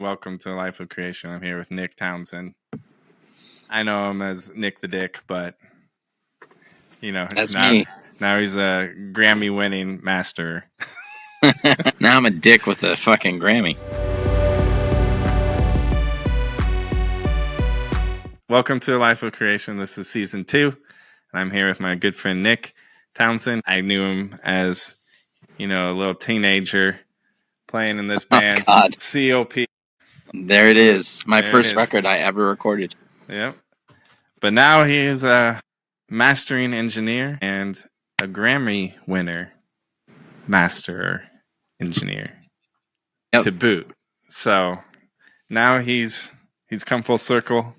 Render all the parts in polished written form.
Welcome to Life of Creation. I'm here with Nick Townsend. I know him as Nick the Dick, but that's me. Now he's a Grammy-winning master. Now I'm a dick with a fucking Grammy. Welcome to Life of Creation. This is season 2, and I'm here with my good friend Nick Townsend. I knew him as, a little teenager playing in this band, COP. There it is. My first record I ever recorded. Yep. But now he is a mastering engineer and a Grammy winner master engineer to boot. So now he's come full circle,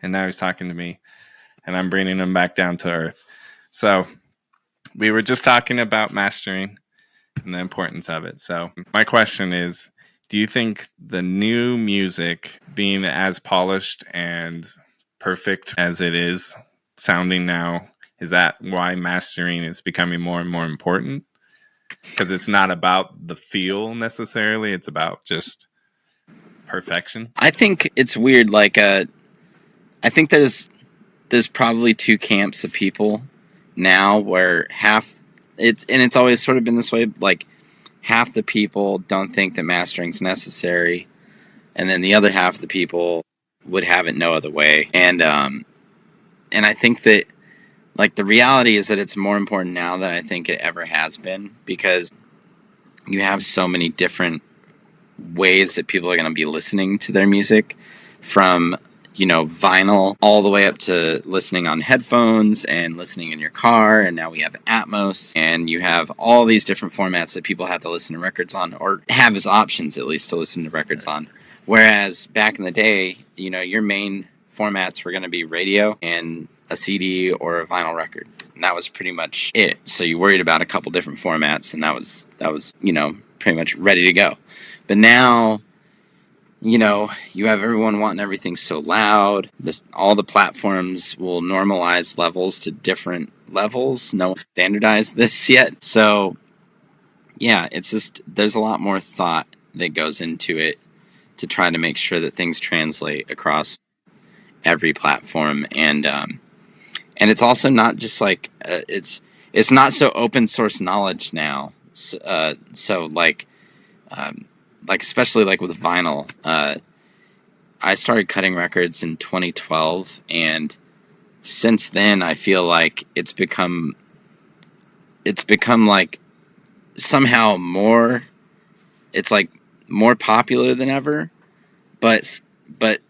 and now he's talking to me, and I'm bringing him back down to earth. So we were just talking about mastering and the importance of it. So my question is, do you think the new music being as polished and perfect as it is sounding now, is that why mastering is becoming more and more important? Because it's not about the feel necessarily, it's about just perfection. I think it's weird. I think there's probably two camps of people now where it's always sort of been this way. Like, half the people don't think that mastering's necessary, and then the other half of the people would have it no other way. And I think that, like, the reality is that it's more important now than I think it ever has been, because you have so many different ways that people are going to be listening to their music, from vinyl all the way up to listening on headphones and listening in your car, and now we have Atmos, and you have all these different formats that people have to listen to records on, or have as options at least to listen to records on. Whereas back in the day, your main formats were going to be radio and a CD or a vinyl record, and that was pretty much it. So you worried about a couple different formats, and that was pretty much ready to go. But now, you have everyone wanting everything so loud. All the platforms will normalize levels to different levels. No one's standardized this yet. So, yeah, it's just, there's a lot more thought that goes into it to try to make sure that things translate across every platform. And it's also not just like, it's not so open source knowledge now. So especially like with vinyl, I started cutting records in 2012, and since then I feel like it's become like somehow more popular than ever, but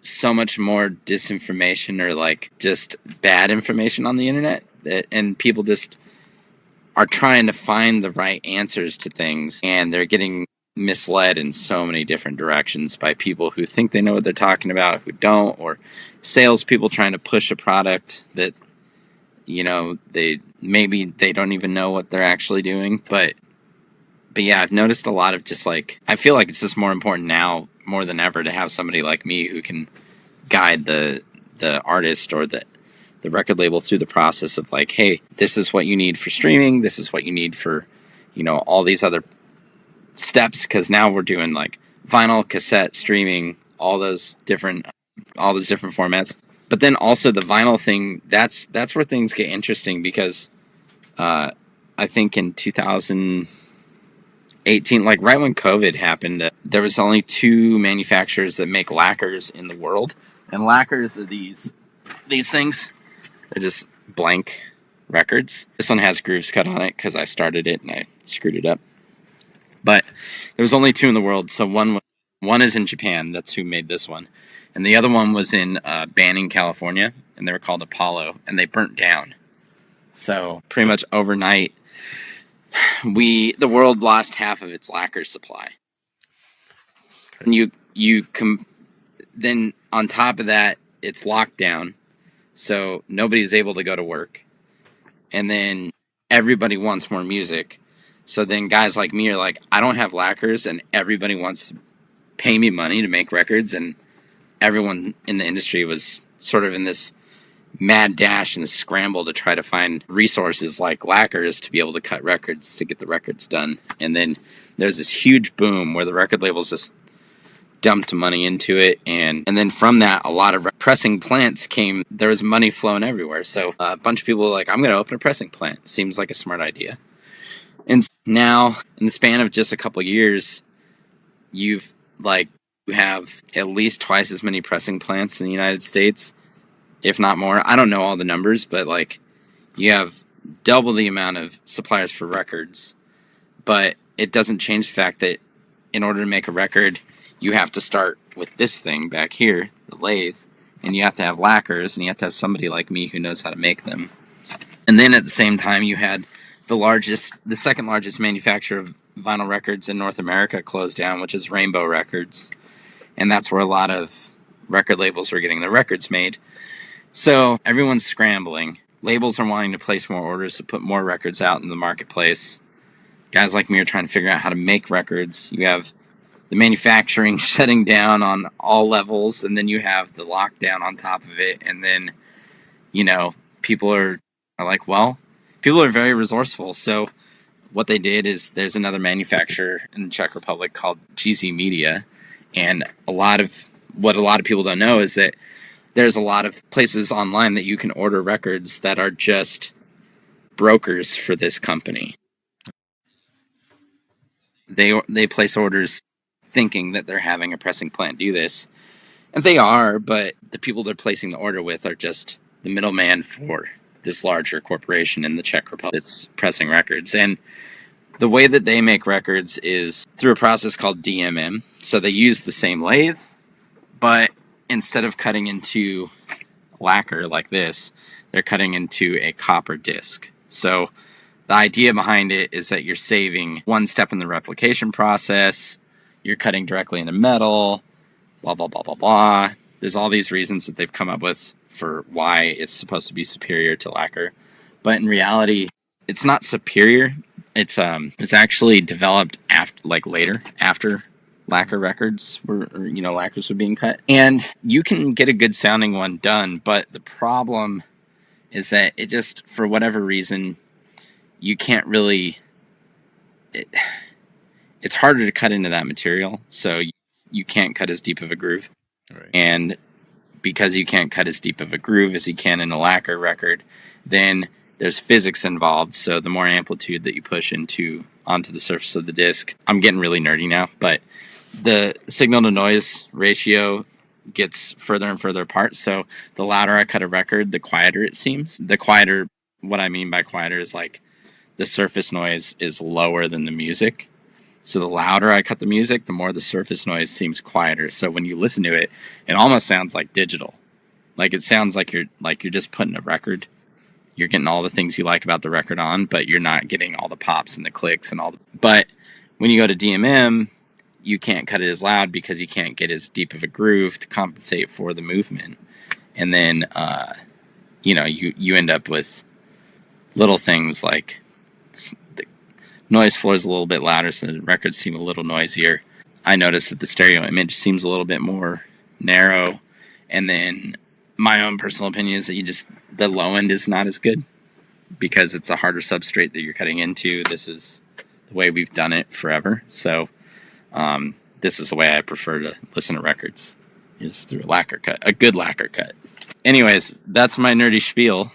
so much more disinformation, or like just bad information on the internet, and people just are trying to find the right answers to things, and they're getting misled in so many different directions by people who think they know what they're talking about, who don't, or salespeople trying to push a product that they don't even know what they're actually doing. But yeah, I've noticed a lot of just like, I feel like it's just more important now more than ever to have somebody like me who can guide the artist or the record label through the process of like, hey, this is what you need for streaming, this is what you need for all these other steps, because now we're doing like vinyl, cassette, streaming, all those different formats. But then also the vinyl thing, that's where things get interesting, because I think in 2018, like right when COVID happened, there was only 2 manufacturers that make lacquers in the world, and lacquers are these things. They're just blank records. This one has grooves cut on it because I started it and I screwed it up. But there was only 2 in the world. So one is in Japan. That's who made this one. And the other one was in Banning, California. And they were called Apollo. And they burnt down. So pretty much overnight, the world lost half of its lacquer supply. And then on top of that, it's locked down. So nobody's able to go to work. And then everybody wants more music. So then guys like me are like, I don't have lacquers, and everybody wants to pay me money to make records, and everyone in the industry was sort of in this mad dash and this scramble to try to find resources like lacquers to be able to cut records, to get the records done. And then there's this huge boom where the record labels just dumped money into it, and then from that, a lot of pressing plants came. There was money flowing everywhere, so a bunch of people were like, I'm going to open a pressing plant. Seems like a smart idea. And now, in the span of just a couple of years, you have at least twice as many pressing plants in the United States, if not more. I don't know all the numbers, but like you have double the amount of suppliers for records. But it doesn't change the fact that in order to make a record, you have to start with this thing back here, the lathe, and you have to have lacquers, and you have to have somebody like me who knows how to make them. And then at the same time, you had the second largest manufacturer of vinyl records in North America closed down, which is Rainbow Records. And that's where a lot of record labels were getting their records made. So everyone's scrambling. Labels are wanting to place more orders to put more records out in the marketplace. Guys like me are trying to figure out how to make records. You have the manufacturing shutting down on all levels, and then you have the lockdown on top of it. And then, people are like, well, people are very resourceful. So what they did is there's another manufacturer in the Czech Republic called GZ Media. And what a lot of people don't know is that there's a lot of places online that you can order records that are just brokers for this company. They place orders thinking that they're having a pressing plant do this. And they are, but the people they're placing the order with are just the middleman for this larger corporation in the Czech Republic that's pressing records. And the way that they make records is through a process called DMM. So they use the same lathe, but instead of cutting into lacquer like this, they're cutting into a copper disc. So the idea behind it is that you're saving one step in the replication process. You're cutting directly into metal, blah, blah, blah, blah, blah. There's all these reasons that they've come up with for why it's supposed to be superior to lacquer. But in reality, it's not superior. It's actually developed after lacquer records lacquers were being cut. And you can get a good sounding one done, but the problem is that it just, for whatever reason, you can't really... It's harder to cut into that material, so you can't cut as deep of a groove. Right. And because you can't cut as deep of a groove as you can in a lacquer record, then there's physics involved. So the more amplitude that you push onto the surface of the disc, I'm getting really nerdy now, but the signal to noise ratio gets further and further apart. So the louder I cut a record, the quieter it seems. The quieter, what I mean by quieter is like the surface noise is lower than the music. So the louder I cut the music, the more the surface noise seems quieter. So when you listen to it, it almost sounds like digital. Like it sounds like you're just putting a record. You're getting all the things you like about the record on, but you're not getting all the pops and the clicks and all. But when you go to DMM, you can't cut it as loud because you can't get as deep of a groove to compensate for the movement. And then, you end up with little things like the noise floor is a little bit louder, so the records seem a little noisier. I noticed that the stereo image seems a little bit more narrow. And then my own personal opinion is that the low end is not as good because it's a harder substrate that you're cutting into. This is the way we've done it forever. So this is the way I prefer to listen to records, is through a good lacquer cut. Anyways, that's my nerdy spiel.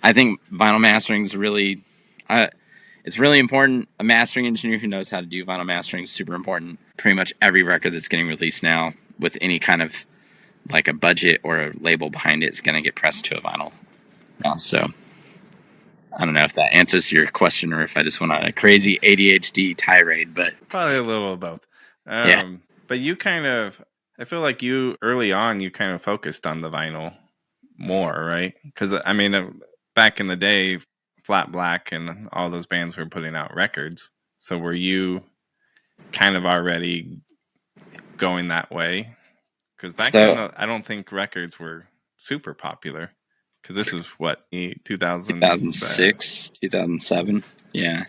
I think vinyl mastering is really, it's really important. A mastering engineer who knows how to do vinyl mastering is super important. Pretty much every record that's getting released now with any kind of like a budget or a label behind it is going to get pressed to a vinyl now. So I don't know if that answers your question or if I just went on a crazy ADHD tirade, but probably a little of both. Yeah. But I feel like early on, you kind of focused on the vinyl more, right? Because back in the day, Flat Black and all those bands were putting out records. So were you kind of already going that way? Because back then, I don't think records were super popular. Because this is what, 2006, 2007? Yeah.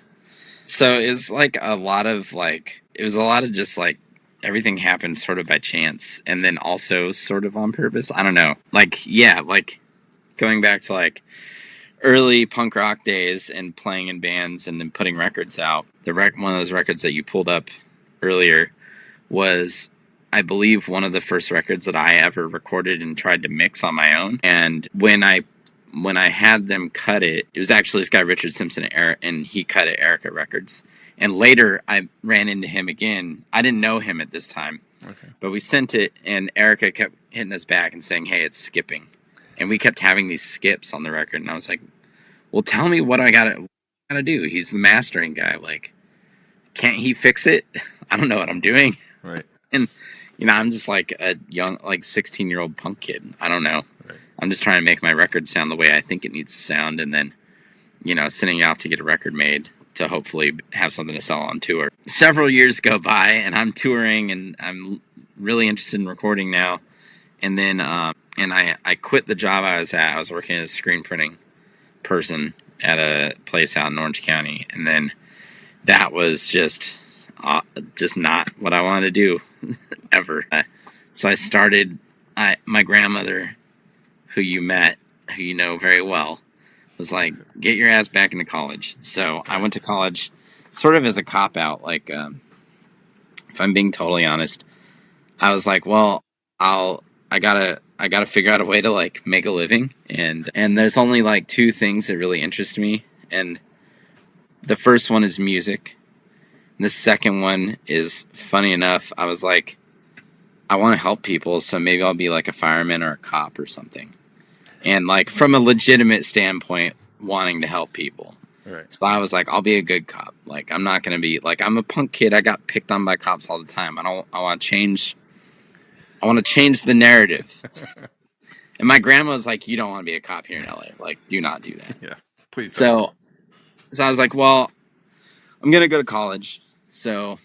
So it's like it was a lot of just like everything happened sort of by chance and then also sort of on purpose. I don't know. Like going back to like early punk rock days and playing in bands and then putting records out. One of those records that you pulled up earlier was, I believe, one of the first records that I ever recorded and tried to mix on my own. And when I had them cut it, it was actually this guy Richard Simpson, and he cut it Erica Records. And later I ran into him again. I didn't know him at this time, but we sent it, and Erica kept hitting us back and saying, "Hey, it's skipping," and we kept having these skips on the record. And I was like, "Well, tell me what I gotta do. He's the mastering guy. Like, can't he fix it? I don't know what I'm doing." Right. And I'm just like a young, like 16-year-old punk kid. I don't know. Right. I'm just trying to make my record sound the way I think it needs to sound, and then, sending out to get a record made to hopefully have something to sell on tour. Several years go by, and I'm touring, and I'm really interested in recording now. And then, and I quit the job I was at. I was working as a screen printing person at a place out in Orange County, and then that was just not what I wanted to do ever. So I started. My grandmother, who you met, who you know very well, was like, "Get your ass back into college." So I went to college, sort of as a cop out. Like, if I'm being totally honest, I was like, "Well, I gotta figure out a way to like make a living." And there's only like two things that really interest me, and the first one is music. And the second one is, funny enough, I was like, I want to help people, so maybe I'll be like a fireman or a cop or something. And like from a legitimate standpoint, wanting to help people. Right. So I was like, I'll be a good cop. Like, I'm not going to be like, I'm a punk kid. I got picked on by cops all the time. I want to change the narrative. And my grandma was like, "You don't want to be a cop here in LA. Like, do not do that." Yeah, please. So I was like, well, I'm going to go to college. So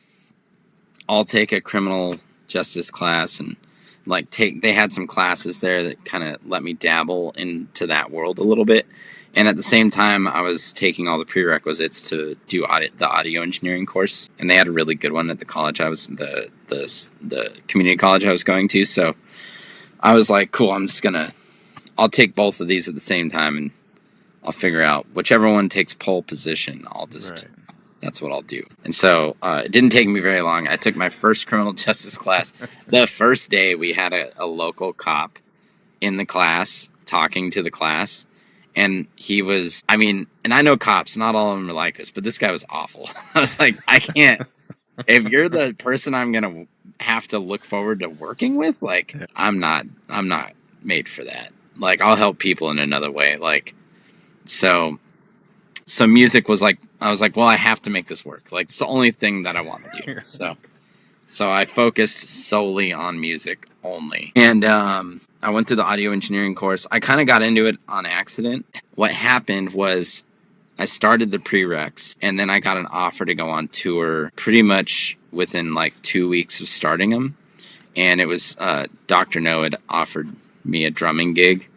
I'll take a criminal justice class, and like they had some classes there that kind of let me dabble into that world a little bit. And at the same time, I was taking all the prerequisites to do the audio engineering course, and they had a really good one at the college the community college I was going to. So I was like, cool, I'll take both of these at the same time, and I'll figure out whichever one takes pole position. That's what I'll do. And so it didn't take me very long. I took my first criminal justice class. The first day we had a local cop in the class talking to the class. And he was, and I know cops, not all of them are like this, but this guy was awful. I was like, I can't, if you're the person I'm going to have to look forward to working with, like, I'm not made for that. Like, I'll help people in another way. Like, so music was like, I was like, well, I have to make this work. Like, it's the only thing that I want to do. So I focused solely on music only. And I went through the audio engineering course. I kind of got into it on accident. What happened was I started the prereqs, and then I got an offer to go on tour pretty much within like 2 weeks of starting them. And it was Dr. No had offered me a drumming gig.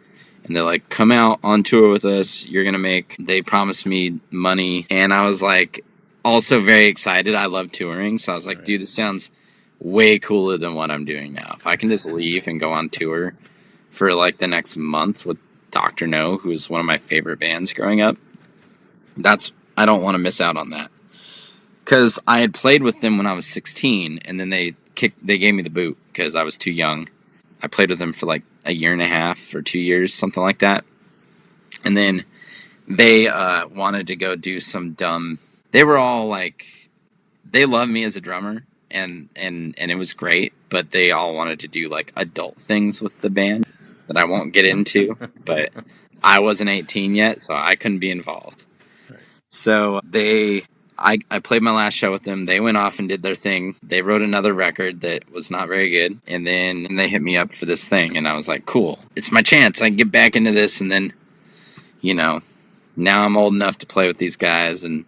And they're like, "Come out on tour with us. You're going to make..." They promised me money. And I was like, also very excited. I love touring. So I was like, dude, this sounds way cooler than what I'm doing now. If I can just leave and go on tour for like the next month with Dr. No, who's one of my favorite bands growing up, I don't want to miss out on that. Because I had played with them when I was 16, and then they gave me the boot because I was too young. I played with them for like a year and a half or 2 years, something like that. And then they wanted to go do some dumb... They were all like... They loved me as a drummer, and it was great, but they all wanted to do like adult things with the band that I won't get into. But I wasn't 18 yet, so I couldn't be involved. So I played my last show with them. They went off and did their thing. They wrote another record that was not very good. And then they hit me up for this thing. And I was like, cool, it's my chance. I can get back into this. And then, now I'm old enough to play with these guys. And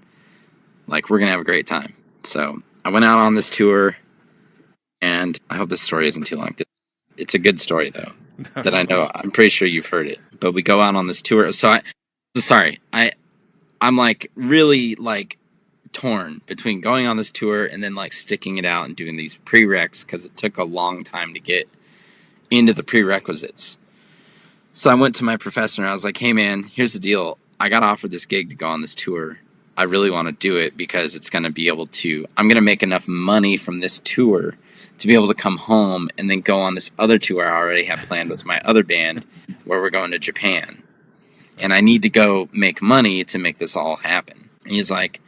like, we're going to have a great time. So I went out on this tour. And I hope this story isn't too long. It's a good story, though, that I know. I'm pretty sure you've heard it. But we go out on this tour. So I'm like really like torn between going on this tour and then like sticking it out and doing these prereqs, because it took a long time to get into the prerequisites. So I went to my professor and I was like, "Hey man, here's the deal. I got offered this gig to go on this tour. I really want to do it because it's going to be able to, I'm going to make enough money from this tour to be able to come home and then go on this other tour I already have planned with my other band where we're going to Japan. And I need to go make money to make this all happen. And he's like,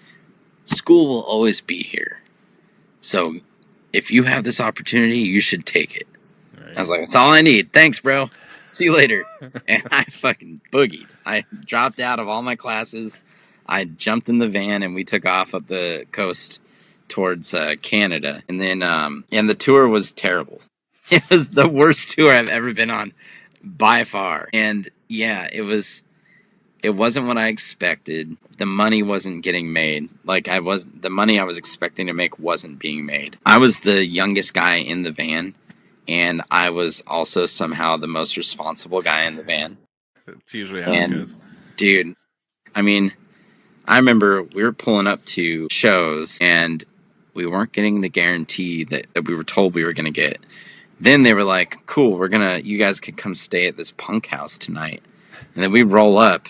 school will always be here. So if you have this opportunity, you should take it. Right. I was like, that's all I need. Thanks, bro. See you later. And I fucking boogied. I dropped out of all my classes. I jumped in the van and we took off up the coast towards Canada. And then, and the tour was terrible. It was the worst tour I've ever been on by far. And yeah, it wasn't what I expected. The money wasn't getting made. The money I was expecting to make wasn't being made. I was the youngest guy in the van, and I was also somehow the most responsible guy in the van. That's usually how it goes. Dude, I mean, I remember we were pulling up to shows, and we weren't getting the guarantee that we were told we were going to get. Then they were like, cool, you guys could come stay at this punk house tonight. And then we roll up,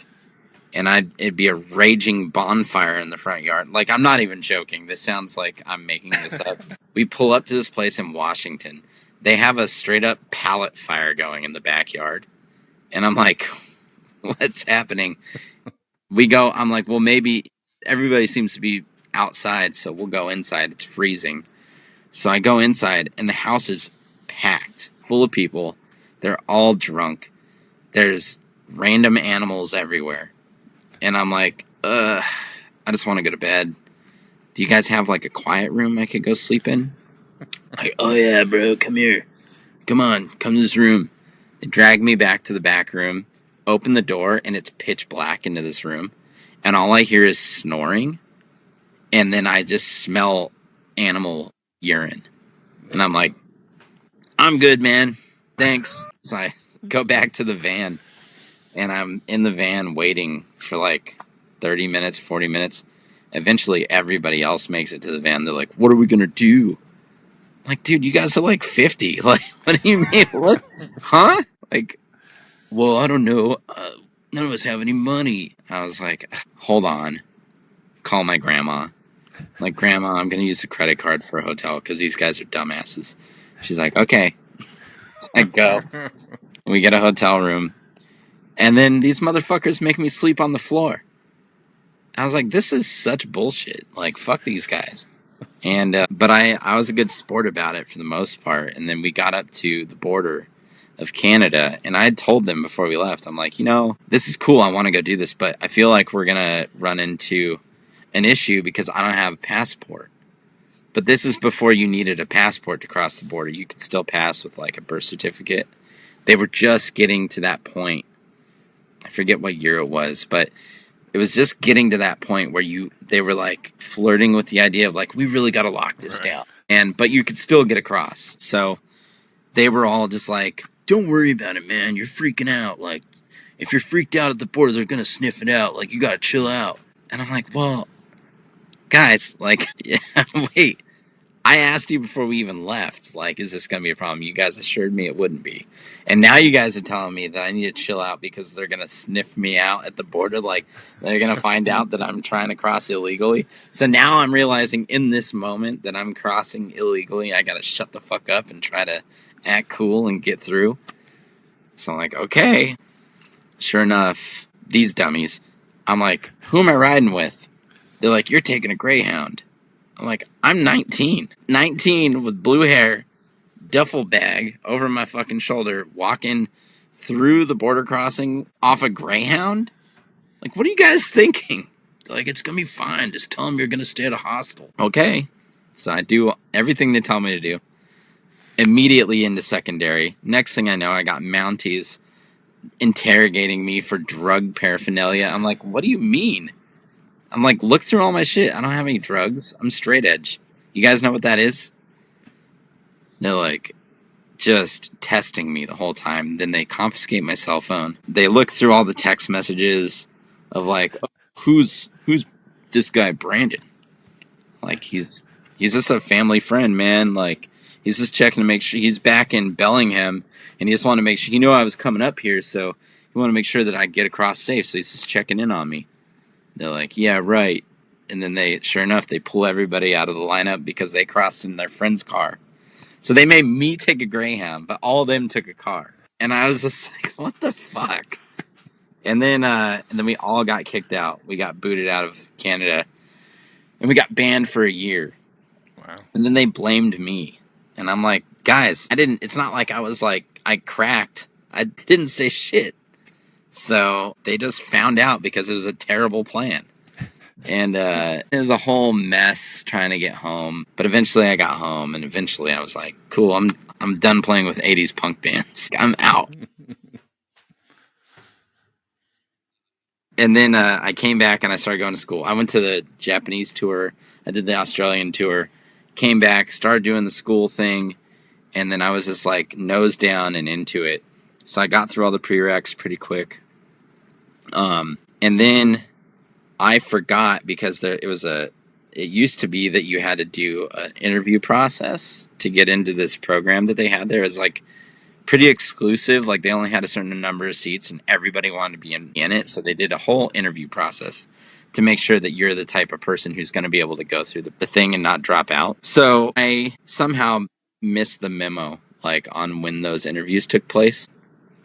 and it'd be a raging bonfire in the front yard. Like, I'm not even joking. This sounds like I'm making this up. We pull up to this place in Washington. They have a straight-up pallet fire going in the backyard. And I'm like, what's happening? We go, I'm like, well, maybe everybody seems to be outside, so we'll go inside. It's freezing. So I go inside, and the house is packed, full of people. They're all drunk. There's random animals everywhere. And I'm like, I just want to go to bed. Do you guys have, like, a quiet room I could go sleep in? Like, oh, yeah, bro, come here. Come on, come to this room. They drag me back to the back room, open the door, and it's pitch black into this room. And all I hear is snoring. And then I just smell animal urine. And I'm like, I'm good, man. Thanks. So I go back to the van. And I'm in the van waiting for like 30 minutes, 40 minutes. Eventually, everybody else makes it to the van. They're like, what are we going to do? I'm like, dude, you guys are like 50. Like, what do you mean? What? Huh? Like, well, I don't know. None of us have any money. I was like, hold on. Call my grandma. I'm like, Grandma, I'm going to use a credit card for a hotel because these guys are dumbasses. She's like, okay. So I go. We get a hotel room. And then these motherfuckers make me sleep on the floor. I was like, this is such bullshit. Like, fuck these guys. And but I was a good sport about it for the most part. And then we got up to the border of Canada. And I had told them before we left, I'm like, this is cool. I want to go do this. But I feel like we're going to run into an issue because I don't have a passport. But this is before you needed a passport to cross the border. You could still pass with, like, a birth certificate. They were just getting to that point. I forget what year it was, but it was just getting to that point where they were like flirting with the idea of like, we really got to lock this down. But you could still get across. So they were all just like, don't worry about it, man. You're freaking out. Like, if you're freaked out at the border, they're going to sniff it out. Like, you got to chill out. And I'm like, well, guys, like, yeah, wait. I asked you before we even left, like, is this going to be a problem? You guys assured me it wouldn't be. And now you guys are telling me that I need to chill out because they're going to sniff me out at the border. Like, they're going to find out that I'm trying to cross illegally. So now I'm realizing in this moment that I'm crossing illegally. I got to shut the fuck up and try to act cool and get through. So I'm like, okay. Sure enough, these dummies. I'm like, who am I riding with? They're like, you're taking a Greyhound. I'm like, I'm 19. 19 with blue hair, duffel bag over my fucking shoulder, walking through the border crossing off a Greyhound? Like, what are you guys thinking? They're like, it's going to be fine. Just tell them you're going to stay at a hostel. Okay. So I do everything they tell me to do. Immediately into secondary. Next thing I know, I got Mounties interrogating me for drug paraphernalia. I'm like, what do you mean? I'm like, look through all my shit. I don't have any drugs. I'm straight edge. You guys know what that is? They're like, just testing me the whole time. Then they confiscate my cell phone. They look through all the text messages of like, oh, who's this guy Brandon? Like, he's just a family friend, man. Like, he's just checking to make sure he's back in Bellingham, and he just wanted to make sure he knew I was coming up here, so he wanted to make sure that I'd get across safe. So he's just checking in on me. They're like, yeah, right. And then sure enough, they pull everybody out of the lineup because they crossed in their friend's car. So they made me take a Greyhound, but all of them took a car. And I was just like, what the fuck? And then we all got kicked out. We got booted out of Canada. And we got banned for a year. Wow. And then they blamed me. And I'm like, guys, it's not like I was like, I cracked. I didn't say shit. So they just found out because it was a terrible plan. And it was a whole mess trying to get home. But eventually I got home, and eventually I was like, cool, I'm done playing with 80s punk bands. I'm out. And then I came back and I started going to school. I went to the Japanese tour. I did the Australian tour. Came back, started doing the school thing. And then I was just like nose down and into it. So I got through all the prereqs pretty quick. And then I forgot because it used to be that you had to do an interview process to get into this program that they had there. It was like pretty exclusive. Like they only had a certain number of seats and everybody wanted to be in it. So they did a whole interview process to make sure that you're the type of person who's going to be able to go through the thing and not drop out. So I somehow missed the memo, like on when those interviews took place,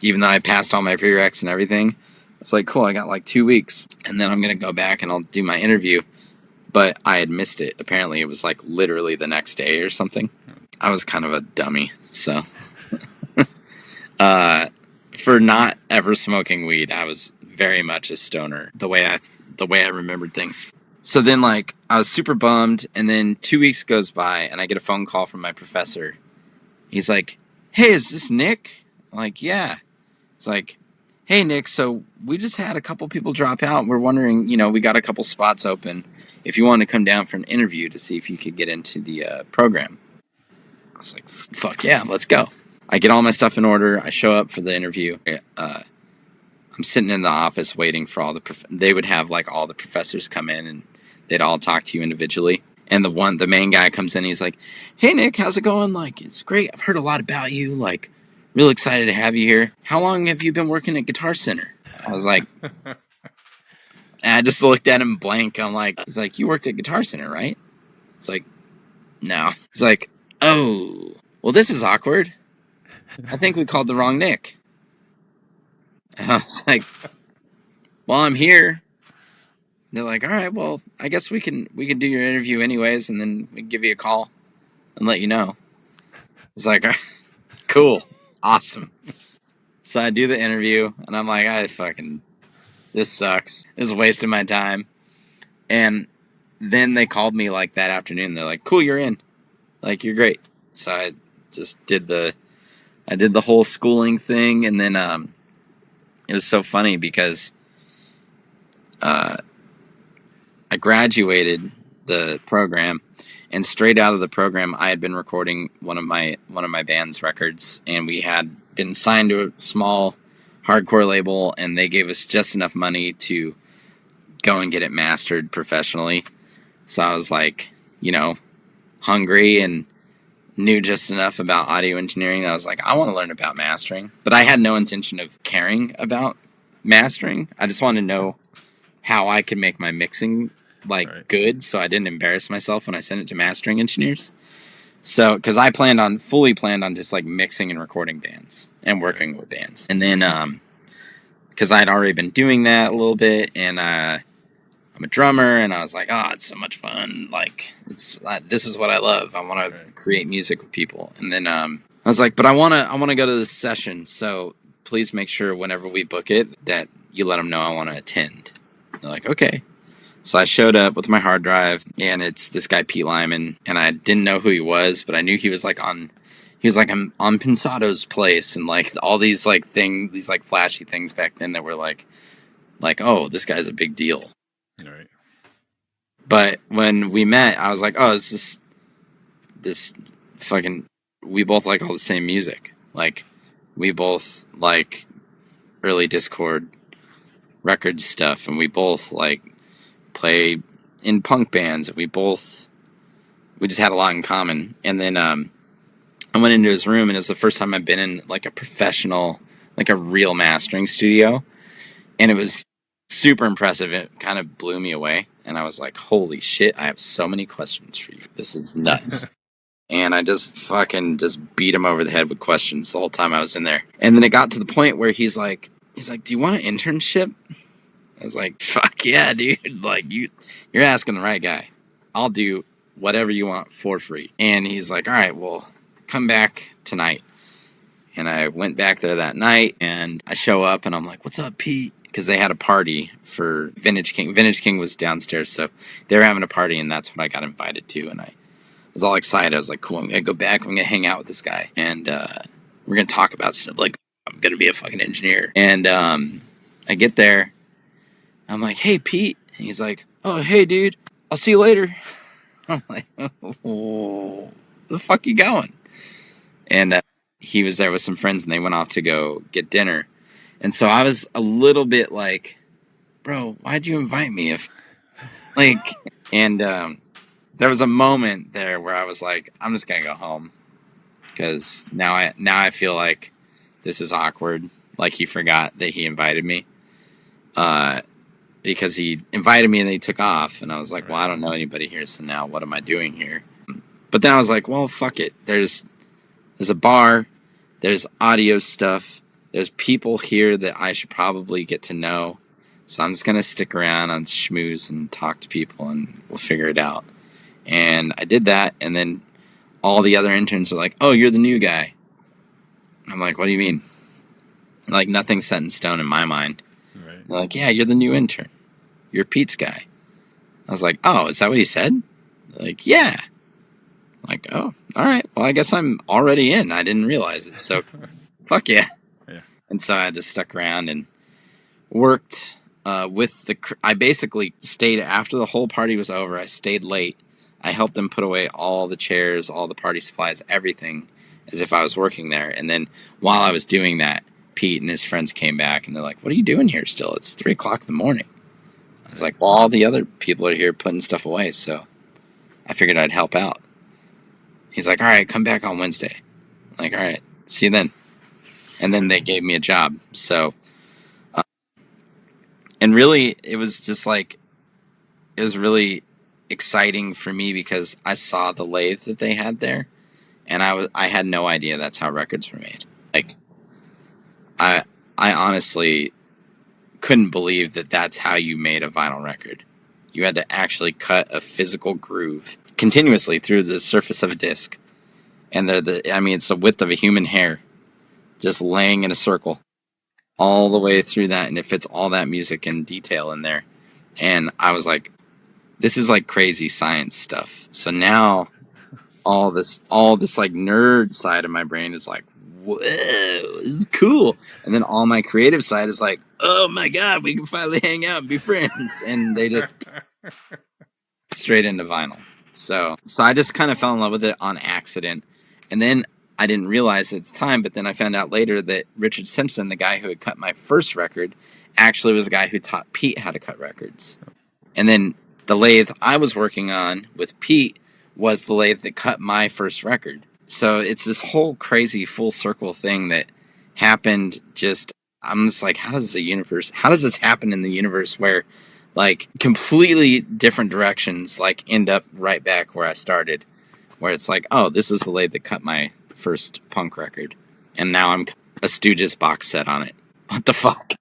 even though I passed all my prereqs and everything. It's like, cool, I got like 2 weeks and then I'm going to go back and I'll do my interview. But I had missed it. Apparently it was like literally the next day or something. I was kind of a dummy. So for not ever smoking weed, I was very much a stoner the way I remembered things. So then like I was super bummed, and then 2 weeks goes by and I get a phone call from my professor. He's like, "Hey, is this Nick?" I'm like, "Yeah." It's like, "Hey Nick, so we just had a couple people drop out. We're wondering, we got a couple spots open if you want to come down for an interview to see if you could get into the program." I was like, "Fuck yeah, let's go." I get all my stuff in order. I show up for the interview. I'm sitting in the office waiting for they would have like all the professors come in and they'd all talk to you individually. And the main guy comes in. He's like, "Hey Nick, how's it going? Like, it's great. I've heard a lot about you. Like, real excited to have you here. How long have you been working at Guitar Center?" I was like, and I just looked at him blank. I'm like, he's like, "You worked at Guitar Center, right?" It's like, "No." He's like, "Oh, well, this is awkward. I think we called the wrong Nick." And I was like, "Well, I'm here." They're like, "All right, well, I guess we can do your interview anyways, and then we can give you a call and let you know." It's like, cool, awesome. So I do the interview, and I'm like, this sucks. This is wasting my time. And then they called me like that afternoon. They're like, "Cool, you're in. Like, you're great." So I just did the whole schooling thing, and then it was so funny because I graduated the program, and straight out of the program, I had been recording one of my band's records, and we had been signed to a small hardcore label, and they gave us just enough money to go and get it mastered professionally. So I was like, hungry and knew just enough about audio engineering that I was like, I want to learn about mastering. But I had no intention of caring about mastering. I just wanted to know how I could make my mixing good, so I didn't embarrass myself when I sent it to mastering engineers. So, because I fully planned on just like mixing and recording bands and working with bands. And then, because I'd already been doing that a little bit, and I'm a drummer, and I was like, oh, it's so much fun. Like, this is what I love. I want to create music with people. And then I was like, but I want to go to this session. So please make sure whenever we book it that you let them know I want to attend. They're like, okay. So I showed up with my hard drive, and it's this guy Pete Lyman, and I didn't know who he was, but I knew he was like on Pensado's place, and like all these like these like flashy things back then that were like, oh, this guy's a big deal. Right. But when we met, I was like, oh, it's this fucking, we both like all the same music. Like, we both like early Discord record stuff, and we both like play in punk bands. We just had a lot in common. And then I went into his room, and it was the first time I've been in like a professional, like a real mastering studio, and it was super impressive. It kind of blew me away, and I was like, holy shit, I have so many questions for you. This is nuts. And I just fucking just beat him over the head with questions the whole time I was in there. And then it got to the point where he's like, do you want an internship? I was like, fuck yeah, dude. Like, you're asking the right guy. I'll do whatever you want for free. And he's like, all right, well, come back tonight. And I went back there that night, and I show up, and I'm like, what's up, Pete? Because they had a party for Vintage King. Vintage King was downstairs, so they were having a party, and that's what I got invited to. And I was all excited. I was like, cool, I'm going to go back. I'm going to hang out with this guy. And we're going to talk about stuff. Like, I'm going to be a fucking engineer. And I get there. I'm like, hey, Pete. And he's like, oh, hey, dude. I'll see you later. I'm like, oh, the fuck you going? And he was there with some friends, and they went off to go get dinner. And so I was a little bit like, bro, why'd you invite me? If like, and there was a moment there where I was like, I'm just gonna go home, because now I feel like this is awkward. Like, he forgot that he invited me, because he invited me and then he took off, and I was like, well, I don't know anybody here, so now what am I doing here? But then I was like, well, fuck it. There's a bar, there's audio stuff, there's people here that I should probably get to know. So I'm just going to stick around and schmooze and talk to people, and we'll figure it out. And I did that, and then all the other interns are like, oh, you're the new guy. I'm like, what do you mean? Like, nothing's set in stone in my mind. Right. They're like, yeah, you're the new intern. You're Pete's guy. I was like, oh, is that what he said? They're like, yeah. I'm like, oh, all right. Well, I guess I'm already in. I didn't realize it. So, fuck yeah. And so I just stuck around and worked with the... I basically stayed after the whole party was over. I stayed late. I helped them put away all the chairs, all the party supplies, everything, as if I was working there. And then while I was doing that, Pete and his friends came back, and they're like, what are you doing here still? It's 3 o'clock in the morning. I was like, well, all the other people are here putting stuff away, so I figured I'd help out. He's like, all right, come back on Wednesday. I'm like, all right, see you then. And then they gave me a job. So, and really, it was just like, it was really exciting for me because I saw the lathe that they had there, and I had no idea that's how records were made. Like, I honestly couldn't believe that that's how you made a vinyl record. You had to actually cut a physical groove continuously through the surface of a disc, and it's the width of a human hair, just laying in a circle all the way through that, and it fits all that music and detail in there. And I was like, this is like crazy science stuff. So now all this like nerd side of my brain is like, whoa, this is cool. And then all my creative side is like, oh my God, we can finally hang out and be friends. And they just straight into vinyl. So I just kind of fell in love with it on accident. And then I didn't realize at the time, but then I found out later that Richard Simpson, the guy who had cut my first record, actually was the guy who taught Pete how to cut records. And then the lathe I was working on with Pete was the lathe that cut my first record. So it's this whole crazy full circle thing that happened. I'm just like, how does this happen in the universe where like completely different directions like end up right back where I started, where it's like, oh, this is the lathe that cut my first punk record, and now I'm a Stooges box set on it. What the fuck?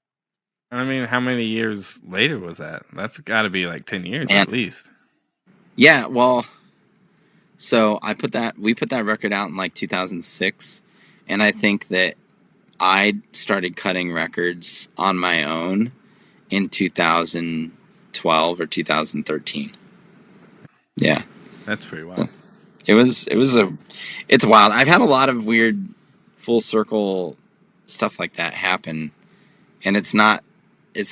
I mean, how many years later was that? That's got to be like 10 years at least. Yeah, well, so we put that record out in like 2006, and I think that I started cutting records on my own in 2012 or 2013. Yeah. That's pretty wild. It's wild. I've had a lot of weird full circle stuff like that happen, and it's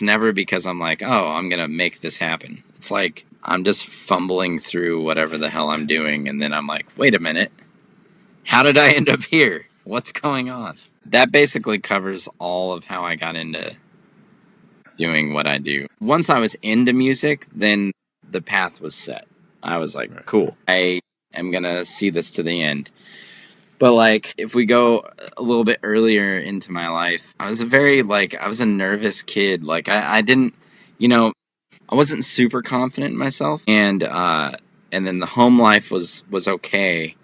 never because I'm like, oh, I'm going to make this happen. It's like I'm just fumbling through whatever the hell I'm doing, and then I'm like, wait a minute. How did I end up here? What's going on? That basically covers all of how I got into doing what I do. Once I was into music, then the path was set. I was like, cool. I am going to see this to the end. But like, if we go a little bit earlier into my life, I was a nervous kid. Like I didn't, I wasn't super confident in myself. And then the home life was okay.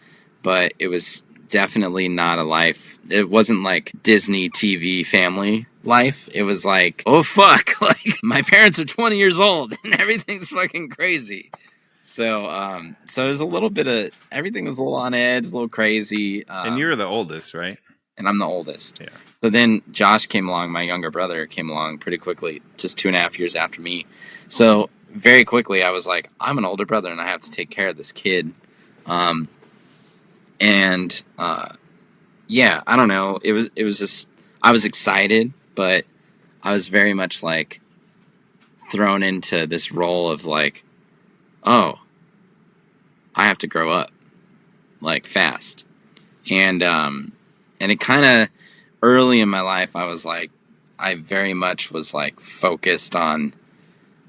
but it was definitely not a life. It wasn't like Disney TV family life. It was like, oh fuck, like my parents are 20 years old and everything's fucking crazy. So so it was a little bit of everything was a little on edge, a little crazy. And you're the oldest, right? And I'm the oldest. Yeah. So then Josh came along, my younger brother came along pretty quickly, just 2.5 years after me. So very quickly I was like, I'm an older brother and I have to take care of this kid. Yeah, I don't know. It was just, I was excited, but I was very much like thrown into this role of like, oh, I have to grow up like fast. And it kind of early in my life, I was like, I very much was like focused on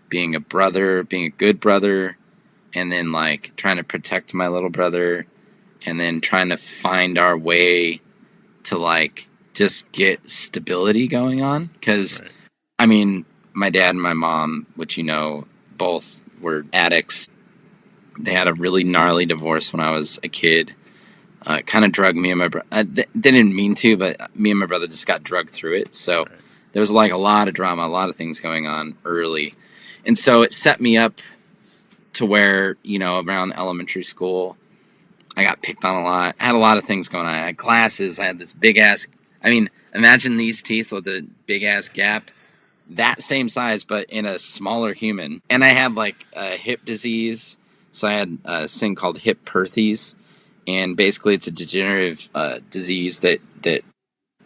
being a brother, being a good brother, and then like trying to protect my little brother, and then trying to find our way to like just get stability going on. Because, right. I mean, my dad and my mom, which you know, both were addicts. They had a really gnarly divorce when I was a kid. Kind of drugged me and my brother. They didn't mean to, but me and my brother just got drugged through it. So right. There was like a lot of drama, a lot of things going on early. And so it set me up to where, you know, around elementary school, I got picked on a lot. I had a lot of things going on. I had classes. I had this big ass, I mean, imagine these teeth with a big ass gap. That same size, but in a smaller human. And I had like a hip disease. So I had this thing called hip perthes. And basically it's a degenerative disease that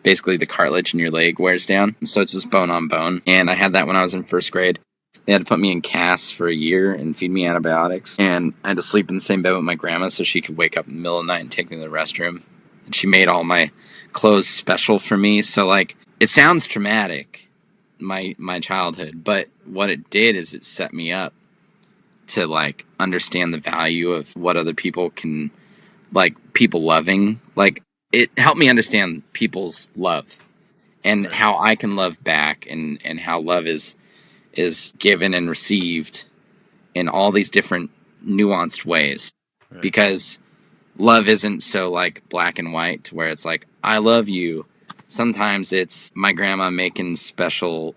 basically the cartilage in your leg wears down. So it's just bone on bone. And I had that when I was in first grade. They had to put me in casts for a year and feed me antibiotics. And I had to sleep in the same bed with my grandma so she could wake up in the middle of the night and take me to the restroom. And she made all my clothes special for me. So like, it sounds traumatic, my childhood. But what it did is it set me up to like understand the value of what other people can, like people loving. Like it helped me understand people's love and right. How I can love back and how love is given and received in all these different nuanced ways. Right. Because love isn't so like black and white to where it's like, I love you. Sometimes it's my grandma making special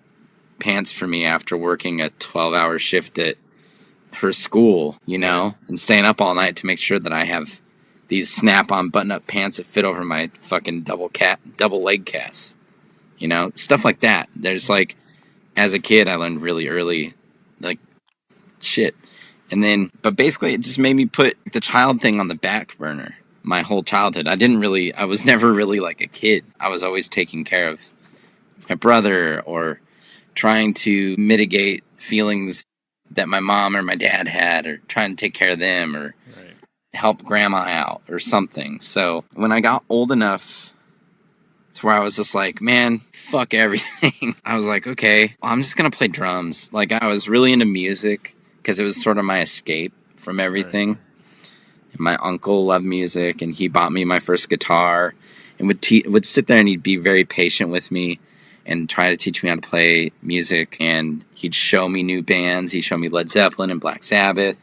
pants for me after working a 12-hour shift at her school, you know, and staying up all night to make sure that I have these snap-on button-up pants that fit over my fucking double leg casts, you know, stuff like that. There's like, as a kid, I learned really early, like, shit. And then, but basically, it just made me put the child thing on the back burner my whole childhood. I was never really like a kid. I was always taking care of my brother or trying to mitigate feelings that my mom or my dad had, or trying to take care of them or right. Help grandma out or something. So when I got old enough to where I was just like, man, fuck everything. I was like, okay, well, I'm just going to play drums. Like I was really into music because it was sort of my escape from everything. Right. And my uncle loved music and he bought me my first guitar and would sit there and he'd be very patient with me and try to teach me how to play music. And he'd show me new bands. He'd show me Led Zeppelin and Black Sabbath.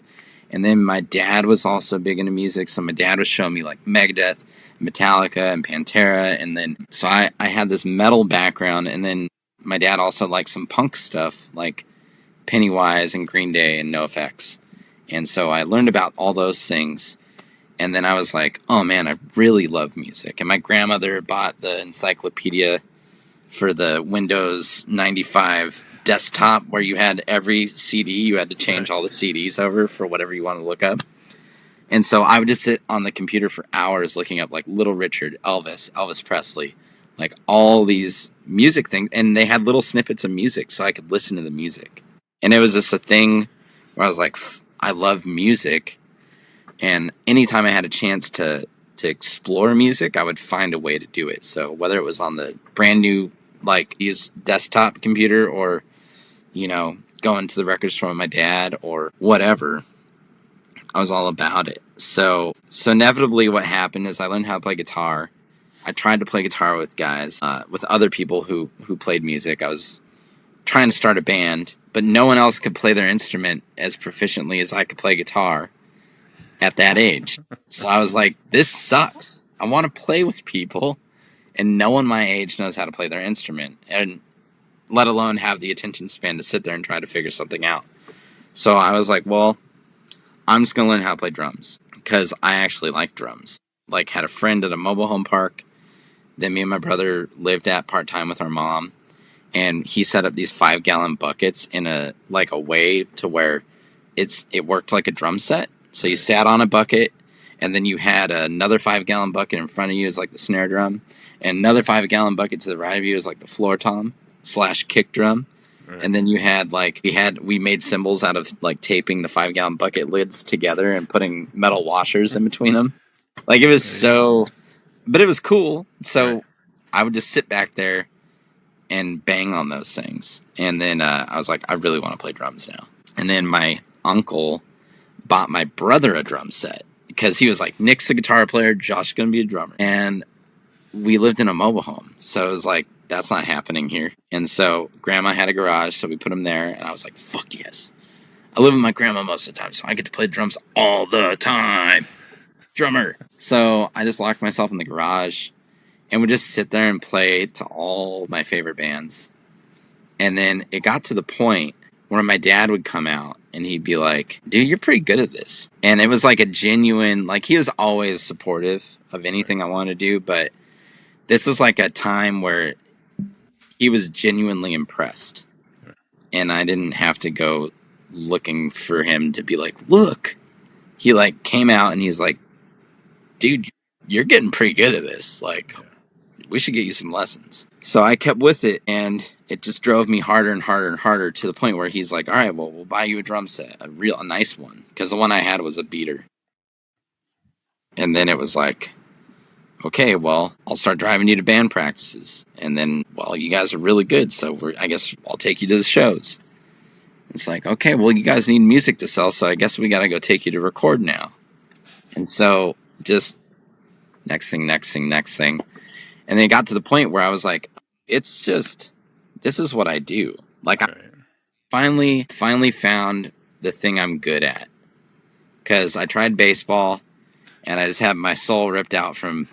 And then my dad was also big into music. So my dad was showing me like Megadeth, Metallica, and Pantera. And then, so I had this metal background. And then my dad also liked some punk stuff like Pennywise and Green Day and NoFX. And so I learned about all those things. And then I was like, oh man, I really love music. And my grandmother bought the encyclopedia for the Windows 95 desktop where you had every CD, you had to change all the CDs over for whatever you want to look up. And so I would just sit on the computer for hours looking up like Little Richard, Elvis Presley, like all these music things. And they had little snippets of music so I could listen to the music. And it was just a thing where I was like, I love music. And anytime I had a chance to explore music, I would find a way to do it. So whether it was on the brand new, like, his desktop computer or, you know, going to the record store with my dad or whatever, I was all about it. So inevitably what happened is I learned how to play guitar. I tried to play guitar with guys, with other people who played music. I was trying to start a band, but no one else could play their instrument as proficiently as I could play guitar. at that age. So I was like, this sucks. I want to play with people, and no one my age knows how to play their instrument, and let alone have the attention span to sit there and try to figure something out. So I was like, well, I'm just going to learn how to play drums, because I actually like drums. Like, had a friend at a mobile home park that me and my brother lived at part-time with our mom, and he set up these 5-gallon buckets in a way to where it worked like a drum set. So you sat on a bucket, and then you had another 5-gallon bucket in front of you as like the snare drum, and another 5-gallon bucket to the right of you as like the floor tom / kick drum. Right. And then you had we made cymbals out of like taping the 5-gallon bucket lids together and putting metal washers in between them. Like, it was but it was cool. So right. I would just sit back there and bang on those things. And then I was like, I really want to play drums now. And then my uncle bought my brother a drum set, because he was like, Nick's a guitar player, Josh is going to be a drummer. And we lived in a mobile home, so it was like, that's not happening here. And so grandma had a garage, so we put him there, and I was like, fuck yes. I live with my grandma most of the time, so I get to play drums all the time. Drummer. So I just locked myself in the garage and would just sit there and play to all my favorite bands. And then it got to the point where my dad would come out and he'd be like, dude, you're pretty good at this. And it was like a genuine, like, he was always supportive of anything I wanted to do, but this was like a time where he was genuinely impressed. And I didn't have to go looking for him to be like, look. He like came out and he's like, dude, you're getting pretty good at this. Like, we should get you some lessons. So I kept with it, and it just drove me harder and harder and harder, to the point where he's like, all right, well, we'll buy you a drum set, a nice one, because the one I had was a beater. And then it was like, okay, well, I'll start driving you to band practices. And then, well, you guys are really good, so I guess I'll take you to the shows. It's like, okay, well, you guys need music to sell, so I guess we got to go take you to record now. And so just next thing. And then it got to the point where I was like, it's just, this is what I do. Like, right. I finally found the thing I'm good at. Because I tried baseball, and I just had my soul ripped out from,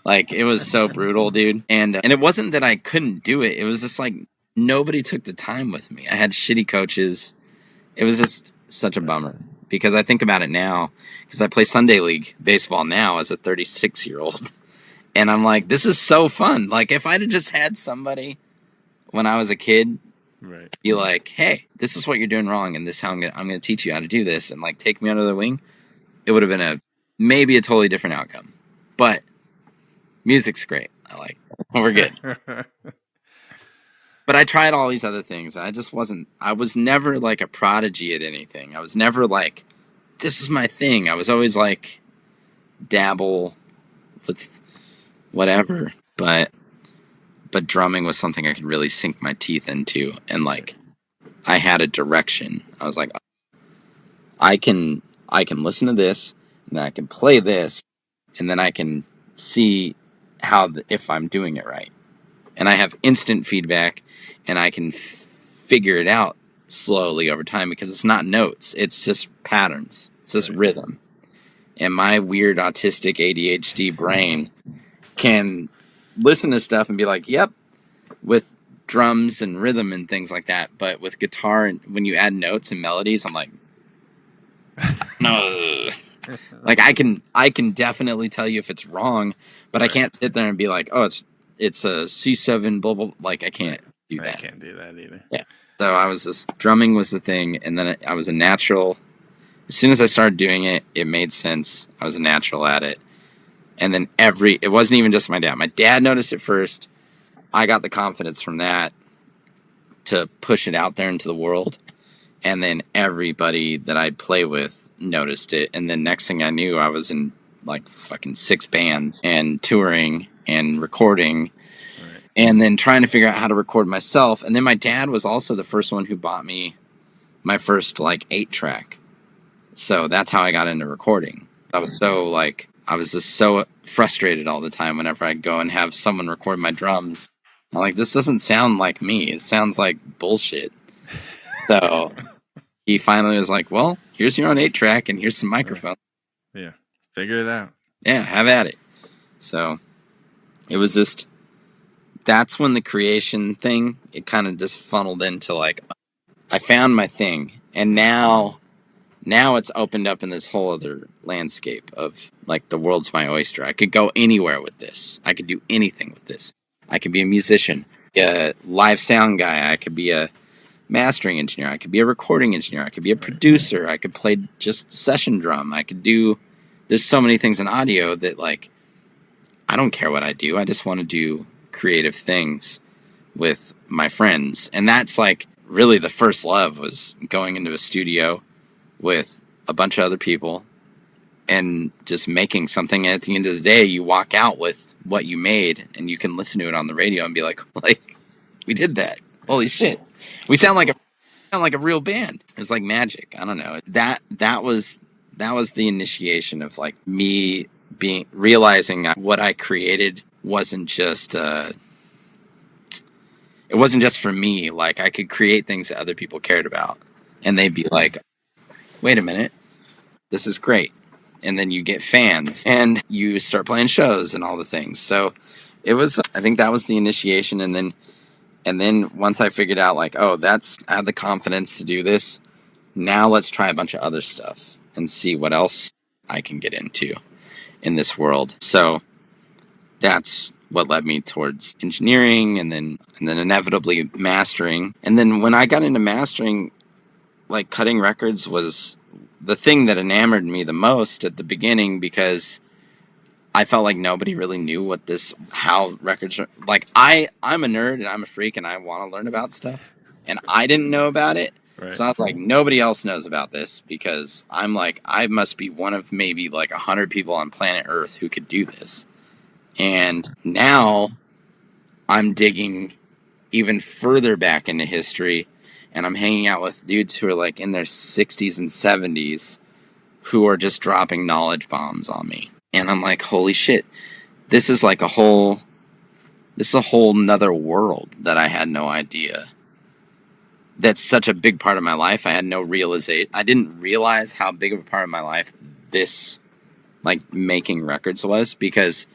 like, it was so brutal, dude. And it wasn't that I couldn't do it. It was just like, nobody took the time with me. I had shitty coaches. It was just such a bummer. Because I think about it now, because I play Sunday League baseball now as a 36-year-old. And I'm like, this is so fun. Like, if I'd have just had somebody when I was a kid, right, be like, hey, this is what you're doing wrong, and this is how I'm gonna teach you how to do this, and like take me under the wing, it would have been maybe a totally different outcome. But music's great. I like it. We're good. But I tried all these other things. I was never like a prodigy at anything. I was never like, this is my thing. I was always like, dabble with whatever. But drumming was something I could really sink my teeth into. And like, I had a direction. I was like, I can listen to this, and then I can play this, and then I can see if I'm doing it right. And I have instant feedback, and I can figure it out slowly over time, because it's not notes. It's just patterns. It's just rhythm. And my weird autistic ADHD brain can listen to stuff and be like, yep, with drums and rhythm and things like that. But with guitar, and when you add notes and melodies, I'm like, no. Like, I can definitely tell you if it's wrong, but I can't sit there and be like, oh, it's a C7, blah, blah. Like, I can't do that. I can't do that either. Yeah. So I was just, drumming was the thing, and then I was a natural. As soon as I started doing it, it made sense. I was a natural at it. And then it wasn't even just my dad. My dad noticed it first. I got the confidence from that to push it out there into the world. And then everybody that I'd play with noticed it. And then next thing I knew, I was in like fucking 6 bands and touring and recording, right, and then trying to figure out how to record myself. And then my dad was also the first one who bought me my first like 8-track. So that's how I got into recording. I was just so frustrated all the time whenever I'd go and have someone record my drums. I'm like, this doesn't sound like me. It sounds like bullshit. So he finally was like, well, here's your own 8-track, and here's some microphones. Figure it out. Yeah, have at it. So it was just, that's when the creation thing, it kind of just funneled into like, I found my thing. And now it's opened up in this whole other landscape of like, the world's my oyster. I could go anywhere with this. I could do anything with this. I could be a musician, a live sound guy. I could be a mastering engineer. I could be a recording engineer. I could be a producer. I could play just session drum. I could do, there's so many things in audio that like, I don't care what I do. I just want to do creative things with my friends. And that's like really the first love, was going into a studio with a bunch of other people and just making something. And at the end of the day, you walk out with what you made and you can listen to it on the radio and be like, we did that. Holy shit. We sound like a real band. It was like magic. I don't know. That was the initiation of like me realizing what I created wasn't just it wasn't just for me. Like, I could create things that other people cared about, and they'd be like, wait a minute, this is great. And then you get fans and you start playing shows and all the things. So it was, I think that was the initiation. And then once I figured out like, I had the confidence to do this, now let's try a bunch of other stuff and see what else I can get into in this world. So that's what led me towards engineering, and then inevitably mastering. And then when I got into mastering, like, cutting records was the thing that enamored me the most at the beginning, because I felt like nobody really knew how records are. Like, I'm a nerd and I'm a freak and I want to learn about stuff, and I didn't know about it. Right. So I was like, nobody else knows about this, because I'm like, I must be one of maybe like 100 people on planet Earth who could do this. And now I'm digging even further back into history, and I'm hanging out with dudes who are like in their 60s and 70s who are just dropping knowledge bombs on me. And I'm like, holy shit, this is a whole nother world that I had no idea. That's such a big part of my life. I had no realization. I didn't realize how big of a part of my life this, like, making records was, because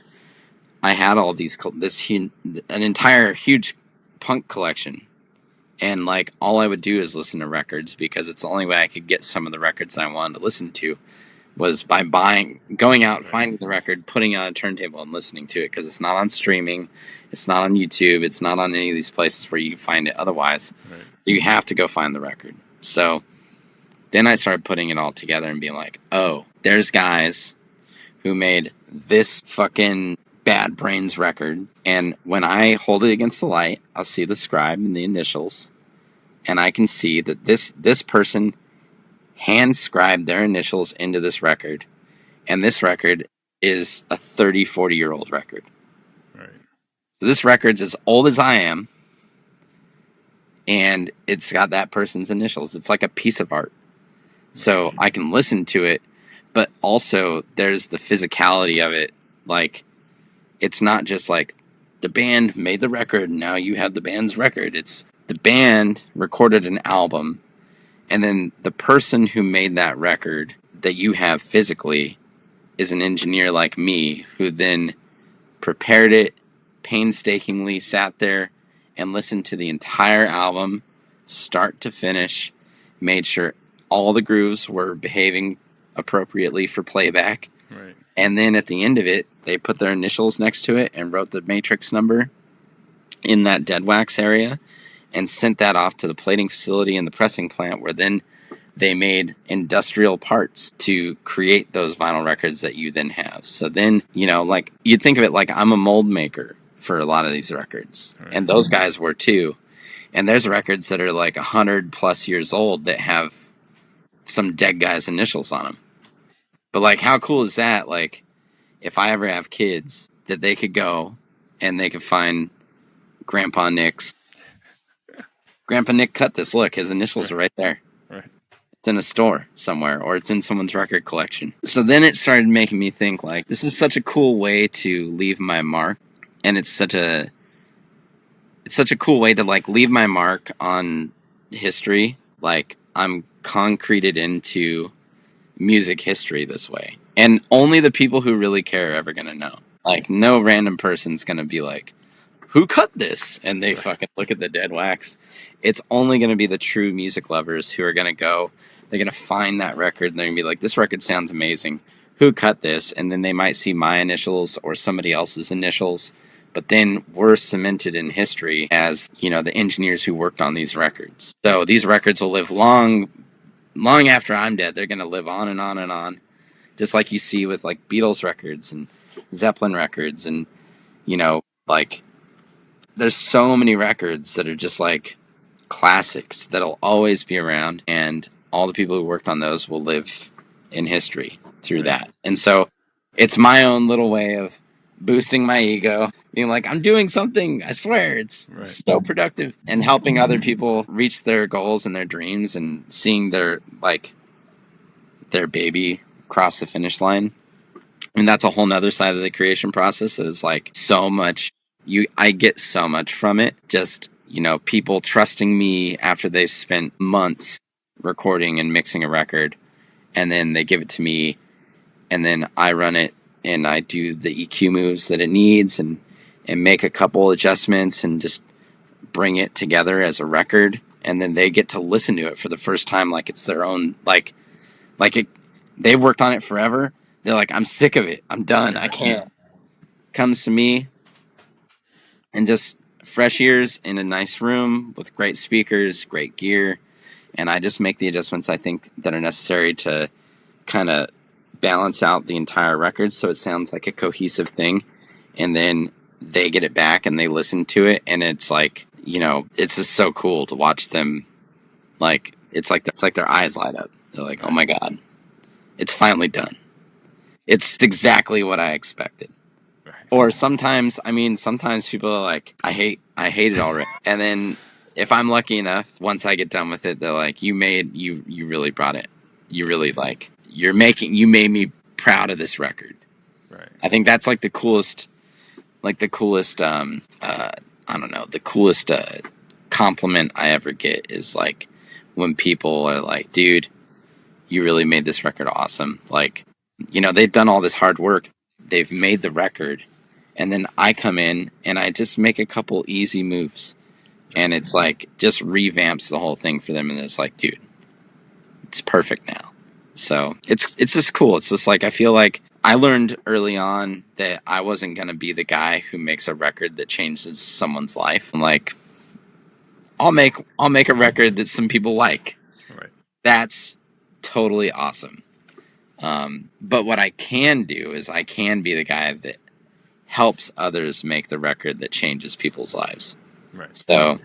I had all an entire huge punk collection, and like, all I would do is listen to records, because it's the only way I could get some of the records I wanted to listen to was by going out, finding the record, putting it on a turntable and listening to it, because it's not on streaming, it's not on YouTube, it's not on any of these places where you find it otherwise. Right. You have to go find the record. So then I started putting it all together and being like, oh, there's guys who made this fucking Bad Brains record, and when I hold it against the light, I'll see the scribe and the initials, and I can see that this person hand scribed their initials into this record, and this record is a 40-year-old record. Right. So this record's as old as I am, and it's got that person's initials. It's like a piece of art. So I can listen to it, but also there's the physicality of it. Like, it's not just like the band made the record, now you have the band's record. It's the band recorded an album, and then the person who made that record that you have physically is an engineer like me, who then prepared it, painstakingly sat there and listened to the entire album, start to finish, made sure all the grooves were behaving appropriately for playback. Right. And then at the end of it, they put their initials next to it and wrote the matrix number in that dead wax area and sent that off to the plating facility and the pressing plant, where then they made industrial parts to create those vinyl records that you then have. So then, like, you'd think of it like I'm a mold maker for a lot of these records. Right. And those guys were too. And there's records that are like 100+ years old that have some dead guy's initials on them. But like, how cool is that? Like, if I ever have kids, that they could go and they could find Grandpa Nick cut this. Look, his initials are right there. Right. It's in a store somewhere, or it's in someone's record collection. So then it started making me think, like, this is such a cool way to leave my mark. And it's such a cool way to, like, leave my mark on history. Like, I'm concreted into music history this way. And only the people who really care are ever going to know. Like, no random person's going to be like, who cut this? And they fucking look at the dead wax. It's only going to be the true music lovers who are going to go, they're going to find that record and they're going to be like, this record sounds amazing. Who cut this? And then they might see my initials or somebody else's initials. But then we're cemented in history as, you know, the engineers who worked on these records. So these records will live long after I'm dead. They're going to live on and on and on. Just like you see with like Beatles records and Zeppelin records. And, you know, like there's so many records that are just like classics that'll always be around. And all the people who worked on those will live in history through that. And so it's my own little way of boosting my ego, being like, I'm doing something, I swear, it's so productive, and helping other people reach their goals and their dreams and seeing their baby cross the finish line. And that's a whole nother side of the creation process that is like so much, I get so much from it. Just, you know, people trusting me after they've spent months recording and mixing a record, and then they give it to me, and then I run it and I do the EQ moves that it needs and make a couple adjustments and just bring it together as a record. And then they get to listen to it for the first time like it's their own, like they've worked on it forever. They're like, I'm sick of it. I'm done. I can't. Comes to me and just fresh ears in a nice room with great speakers, great gear. And I just make the adjustments I think that are necessary to kind of balance out the entire record so it sounds like a cohesive thing. And then they get it back and they listen to it, and it's like, you know, it's just so cool to watch them. Like it's like their eyes light up. They're like, oh my god, it's finally done. It's exactly what I expected. Or sometimes people are like, I hate it already. And then if I'm lucky enough, once I get done with it, they're like, you really brought it. You really you made me proud of this record. Right. I think that's like the coolest compliment I ever get is like when people are like, dude, you really made this record awesome. Like, you know, they've done all this hard work. They've made the record, and then I come in and I just make a couple easy moves, and it's like just revamps the whole thing for them, and it's like, dude, it's perfect now. So it's just cool. It's just like, I feel like I learned early on that I wasn't going to be the guy who makes a record that changes someone's life. I'm like, I'll make a record that some people like. Right. That's totally awesome. But what I can do is I can be the guy that helps others make the record that changes people's lives. Right. So,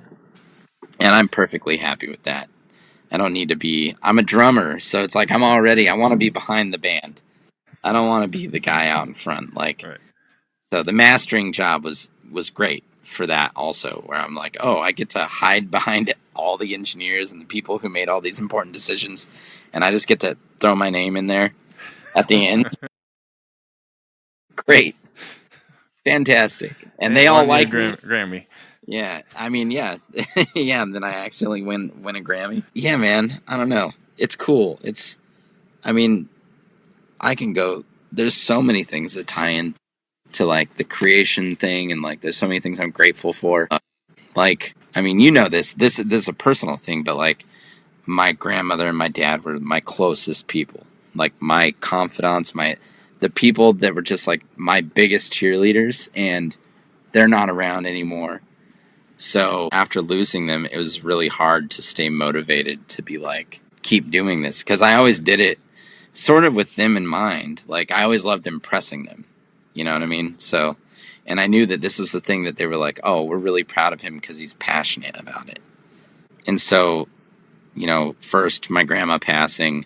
and I'm perfectly happy with that. I don't need to be, I'm a drummer, so it's like I want to be behind the band. I don't want to be the guy out in front. Like, right. So the mastering job was great for that also, where I'm like, oh, I get to hide behind all the engineers and the people who made all these important decisions, and I just get to throw my name in there at the end. Great. Fantastic. And they all like me. Grammy. Yeah, I mean, yeah. Yeah, and then I accidentally win a Grammy. Yeah, man, I don't know. It's cool. I can go, there's so many things that tie in to, like, the creation thing, and, like, there's so many things I'm grateful for. You know this is a personal thing, but, like, my grandmother and my dad were my closest people. Like, my confidants, the people that were just, like, my biggest cheerleaders, and they're not around anymore. So after losing them, it was really hard to stay motivated to be like, keep doing this. Because I always did it sort of with them in mind. Like, I always loved impressing them. You know what I mean? So, and I knew that this was the thing that they were like, oh, we're really proud of him because he's passionate about it. And so, you know, first my grandma passing,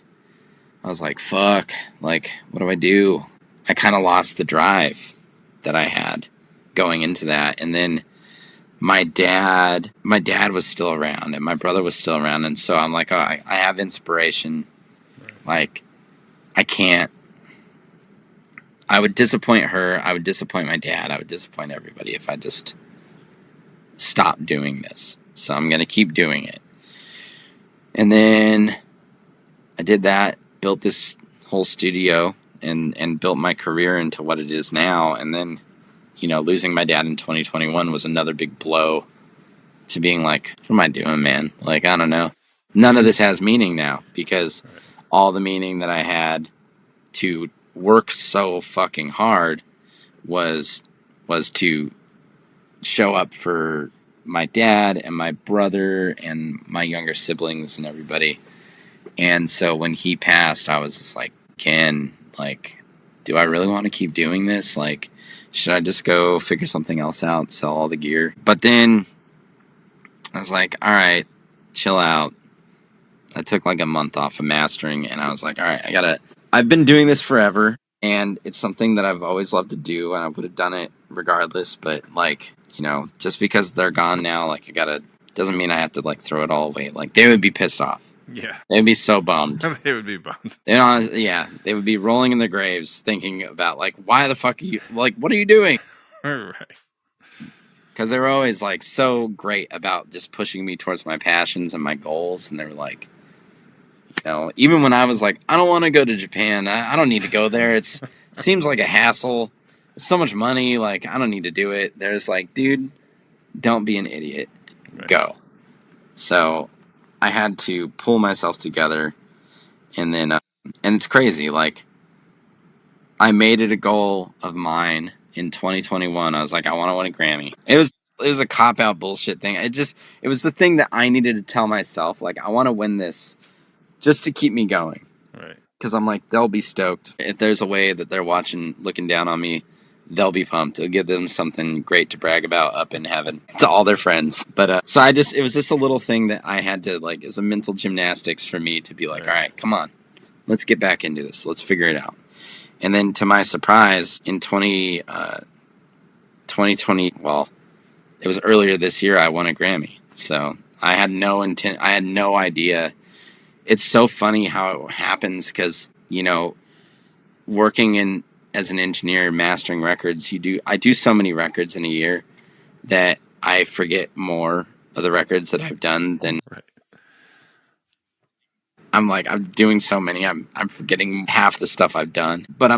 I was like, fuck, like, what do I do? I kind of lost the drive that I had going into that. And then my dad was still around, and my brother was still around, and so I'm like, oh, I have inspiration. Like, I would disappoint her, I would disappoint my dad, I would disappoint everybody if I just stopped doing this. So I'm going to keep doing it. And then I did that, built this whole studio and built my career into what it is now. And then, you know, losing my dad in 2021 was another big blow to being like, what am I doing, man? Like, I don't know. None of this has meaning now, because all the meaning that I had to work so fucking hard was to show up for my dad and my brother and my younger siblings and everybody. And so when he passed, I was just like, Ken, like, do I really want to keep doing this? Like, should I just go figure something else out, sell all the gear? But then I was like, all right, chill out. I took like a month off of mastering, and I was like, all right, I've been doing this forever, and it's something that I've always loved to do, and I would have done it regardless, but like, you know, just because they're gone now, like, doesn't mean I have to like throw it all away. Like, they would be pissed off. Yeah. They'd be so bummed. They would be bummed. They would be rolling in their graves thinking about like, why the fuck are you, like, what are you doing? Right. Because they were always like so great about just pushing me towards my passions and my goals, and they were like, you know, even when I was like, I don't want to go to Japan. I don't need to go there. It seems like a hassle. It's so much money. Like, I don't need to do it. They're just like, dude, don't be an idiot. Right. Go. So I had to pull myself together. And then, and it's crazy. Like, I made it a goal of mine in 2021. I was like, I want to win a Grammy. It was a cop-out bullshit thing. It was the thing that I needed to tell myself. Like, I want to win this just to keep me going. Right. Because I'm like, they'll be looking if there's a way that they're looking down on me, they'll be pumped. It'll give them something great to brag about up in heaven to all their friends. But so it was just a little thing that I had to, like, it was a mental gymnastics for me to be like, all right, come on, let's get back into this. Let's figure it out. And then to my surprise, in 2020, well, it was earlier this year, I won a Grammy. So I had no idea. It's so funny how it happens because, you know, working as an engineer, mastering records, I do so many records in a year that I forget more of the records that I've done than I'm doing so many, I'm forgetting half the stuff I've done. But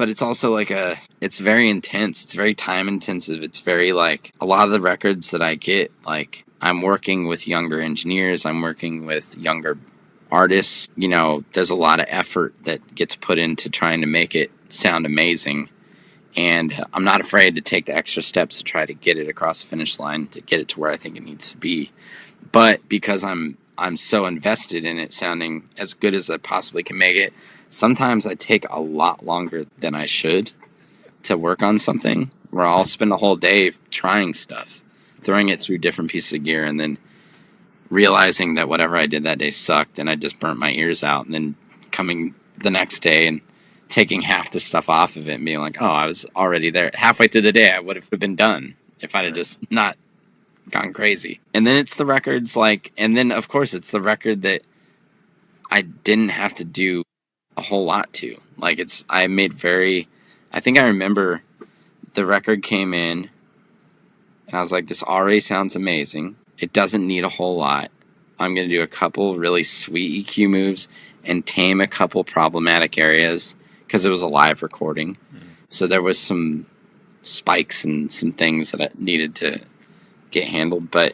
it's also like it's very intense. It's very time intensive. It's very like a lot of the records that I get, like, I'm working with younger engineers. I'm working with younger artists. You know, there's a lot of effort that gets put into trying to make it sound amazing, and I'm not afraid to take the extra steps to try to get it across the finish line, to get it to where I think it needs to be. But because I'm so invested in it sounding as good as I possibly can make it, sometimes I take a lot longer than I should to work on something, where I'll spend a whole day trying stuff, throwing it through different pieces of gear, and then realizing that whatever I did that day sucked and I just burnt my ears out, and then coming the next day and taking half the stuff off of it and being like, oh, I was already there. Halfway through the day, I would have been done if I'd have just not gone crazy. And then it's the records, like, and then of course it's the record that I didn't have to do a whole lot to. Like, I think I remember the record came in and I was like, this already sounds amazing. It doesn't need a whole lot. I'm going to do a couple really sweet EQ moves and tame a couple problematic areas, because it was a live recording. Mm-hmm. So there was some spikes and some things that I needed to get handled. But,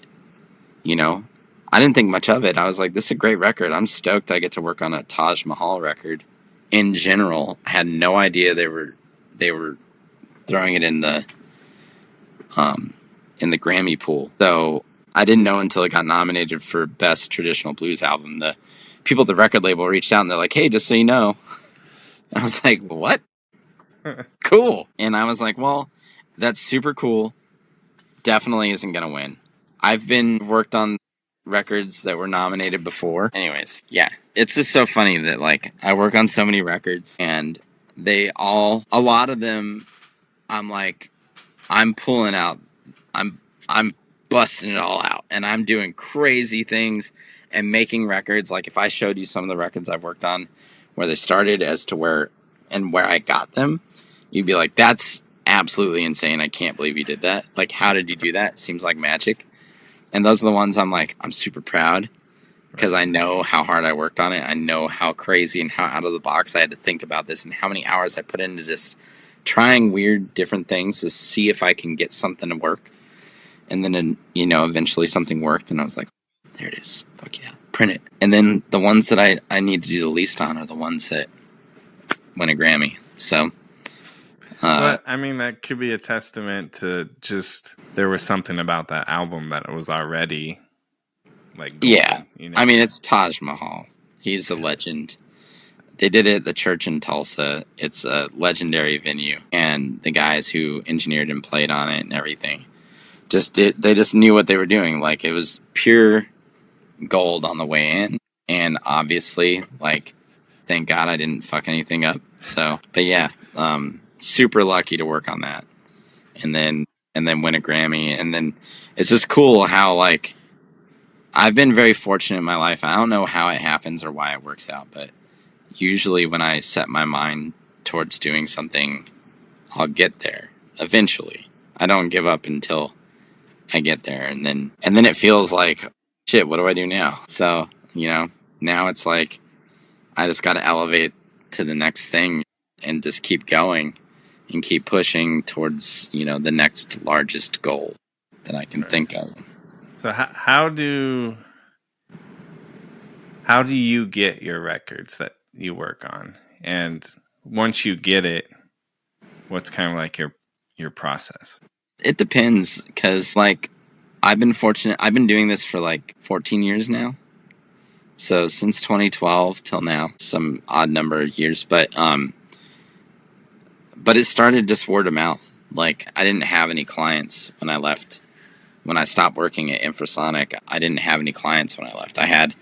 you know, I didn't think much of it. I was like, this is a great record. I'm stoked I get to work on a Taj Mahal record. In general, I had no idea they were throwing it in the Grammy pool. So I didn't know until it got nominated for Best Traditional Blues Album. The people at the record label reached out and they're like, hey, just so you know. And I was like, what? Cool. And I was like, well, that's super cool. Definitely isn't going to win. I've been worked on records that were nominated before. Anyways, yeah. It's just so funny that, like, I work on so many records and a lot of them, I'm like, I'm pulling out, I'm busting it all out, and I'm doing crazy things and making records. Like, if I showed you some of the records I've worked on, where they started as to where I got them, you'd be like, that's absolutely insane. I can't believe you did that. Like, how did you do that? Seems like magic. And those are the ones I'm like, I'm super proud because I know how hard I worked on it. I know how crazy and how out of the box I had to think about this, and how many hours I put into just trying weird different things to see if I can get something to work. And then, eventually something worked, and I was like, there it is. Fuck yeah. Print it. And then the ones that I need to do the least on are the ones that win a Grammy. So, but I mean, that could be a testament to just there was something about that album that was already like golden, yeah. I mean, it's Taj Mahal. He's a legend. They did it at the church in Tulsa. It's a legendary venue, and the guys who engineered and played on it and everything they just knew what they were doing. Like, it was pure gold on the way in, and obviously, like, thank God I didn't fuck anything up. So, but yeah, super lucky to work on that, and then win a Grammy, and then it's just cool how, like, I've been very fortunate in my life. I don't know how it happens or why it works out, but usually when I set my mind towards doing something, I'll get there eventually. I don't give up until I get there, and then it feels like, shit, what do I do now? So, now it's like I just got to elevate to the next thing and just keep going and keep pushing towards, the next largest goal that I can think of. So how do you get your records that you work on? And once you get it, what's kind of like your process? It depends, because, like, I've been fortunate. I've been doing this for like 14 years now. So since 2012 till now, some odd number of years, but it started just word of mouth. Like, I didn't have any clients when I left. When I stopped working at Infrasonic, I didn't have any clients when I left. I had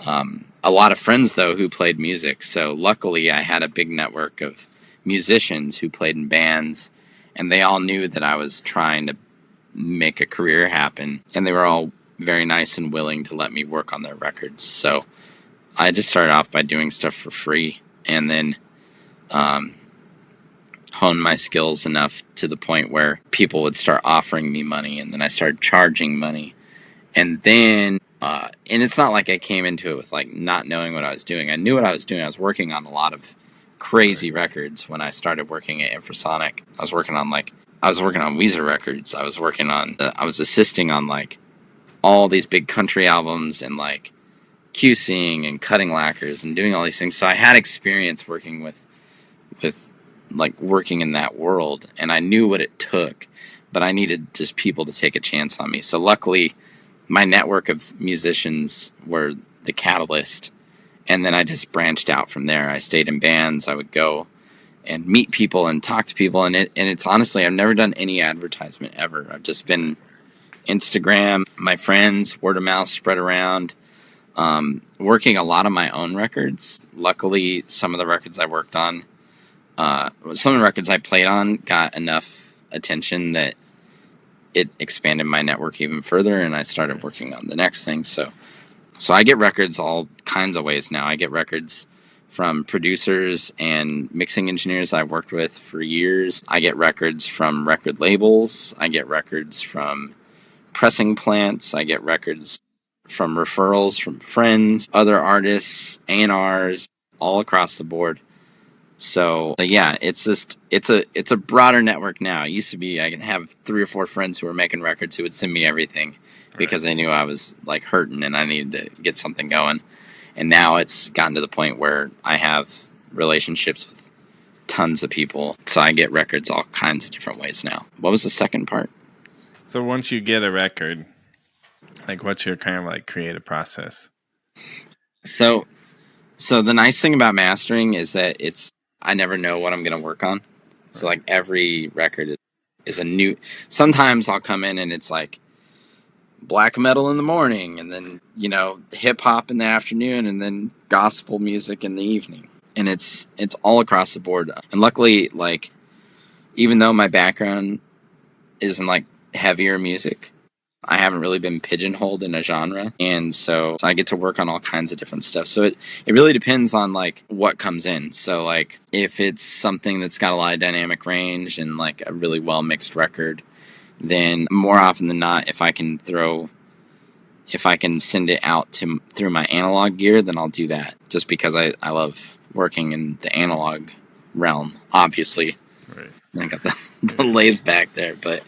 a lot of friends, though, who played music. So luckily, I had a big network of musicians who played in bands, and they all knew that I was trying to make a career happen, and they were all very nice and willing to let me work on their records. So I just started off by doing stuff for free, and then honed my skills enough to the point where people would start offering me money, and then I started charging money. And then and it's not like I came into it with, like, not knowing what I was doing. I knew what I was doing. I was working on a lot of crazy records when I started working at Infrasonic. I was working on Weezer records. I was assisting on, like, all these big country albums, and, like, QCing and cutting lacquers and doing all these things. So I had experience working with like, working in that world, and I knew what it took, but I needed just people to take a chance on me. So luckily, my network of musicians were the catalyst, and then I just branched out from there. I stayed in bands. I would go and meet people and talk to people, and it's honestly, I've never done any advertisement ever. I've just been Instagram, my friends, word of mouth spread around, working a lot of my own records. Luckily, some of the records I worked on, some of the records I played on got enough attention that it expanded my network even further, and I started working on the next thing. So I get records all kinds of ways now. I get records from producers and mixing engineers I've worked with for years. I get records from record labels. I get records from pressing plants. I get records from referrals from friends, other artists, A&Rs, all across the board. So yeah, it's a broader network now. It used to be I can have 3 or 4 friends who were making records who would send me everything because they knew I was, like, hurting and I needed to get something going. And now it's gotten to the point where I have relationships with tons of people. So I get records all kinds of different ways now. What was the second part? So once you get a record, like, what's your kind of, like, creative process? So the nice thing about mastering is that I never know what I'm going to work on. So, like, every record is a new... Sometimes I'll come in and it's, like, black metal in the morning, and then, hip-hop in the afternoon, and then gospel music in the evening. And it's all across the board. And luckily, like, even though my background isn't, like, heavier music, I haven't really been pigeonholed in a genre, and so I get to work on all kinds of different stuff. So it really depends on, like, what comes in. So, like, if it's something that's got a lot of dynamic range and, like, a really well mixed record, then more often than not, if I can throw if I can send it out through my analog gear, then I'll do that. Just because I love working in the analog realm, obviously. Right. I got the lathe back there, but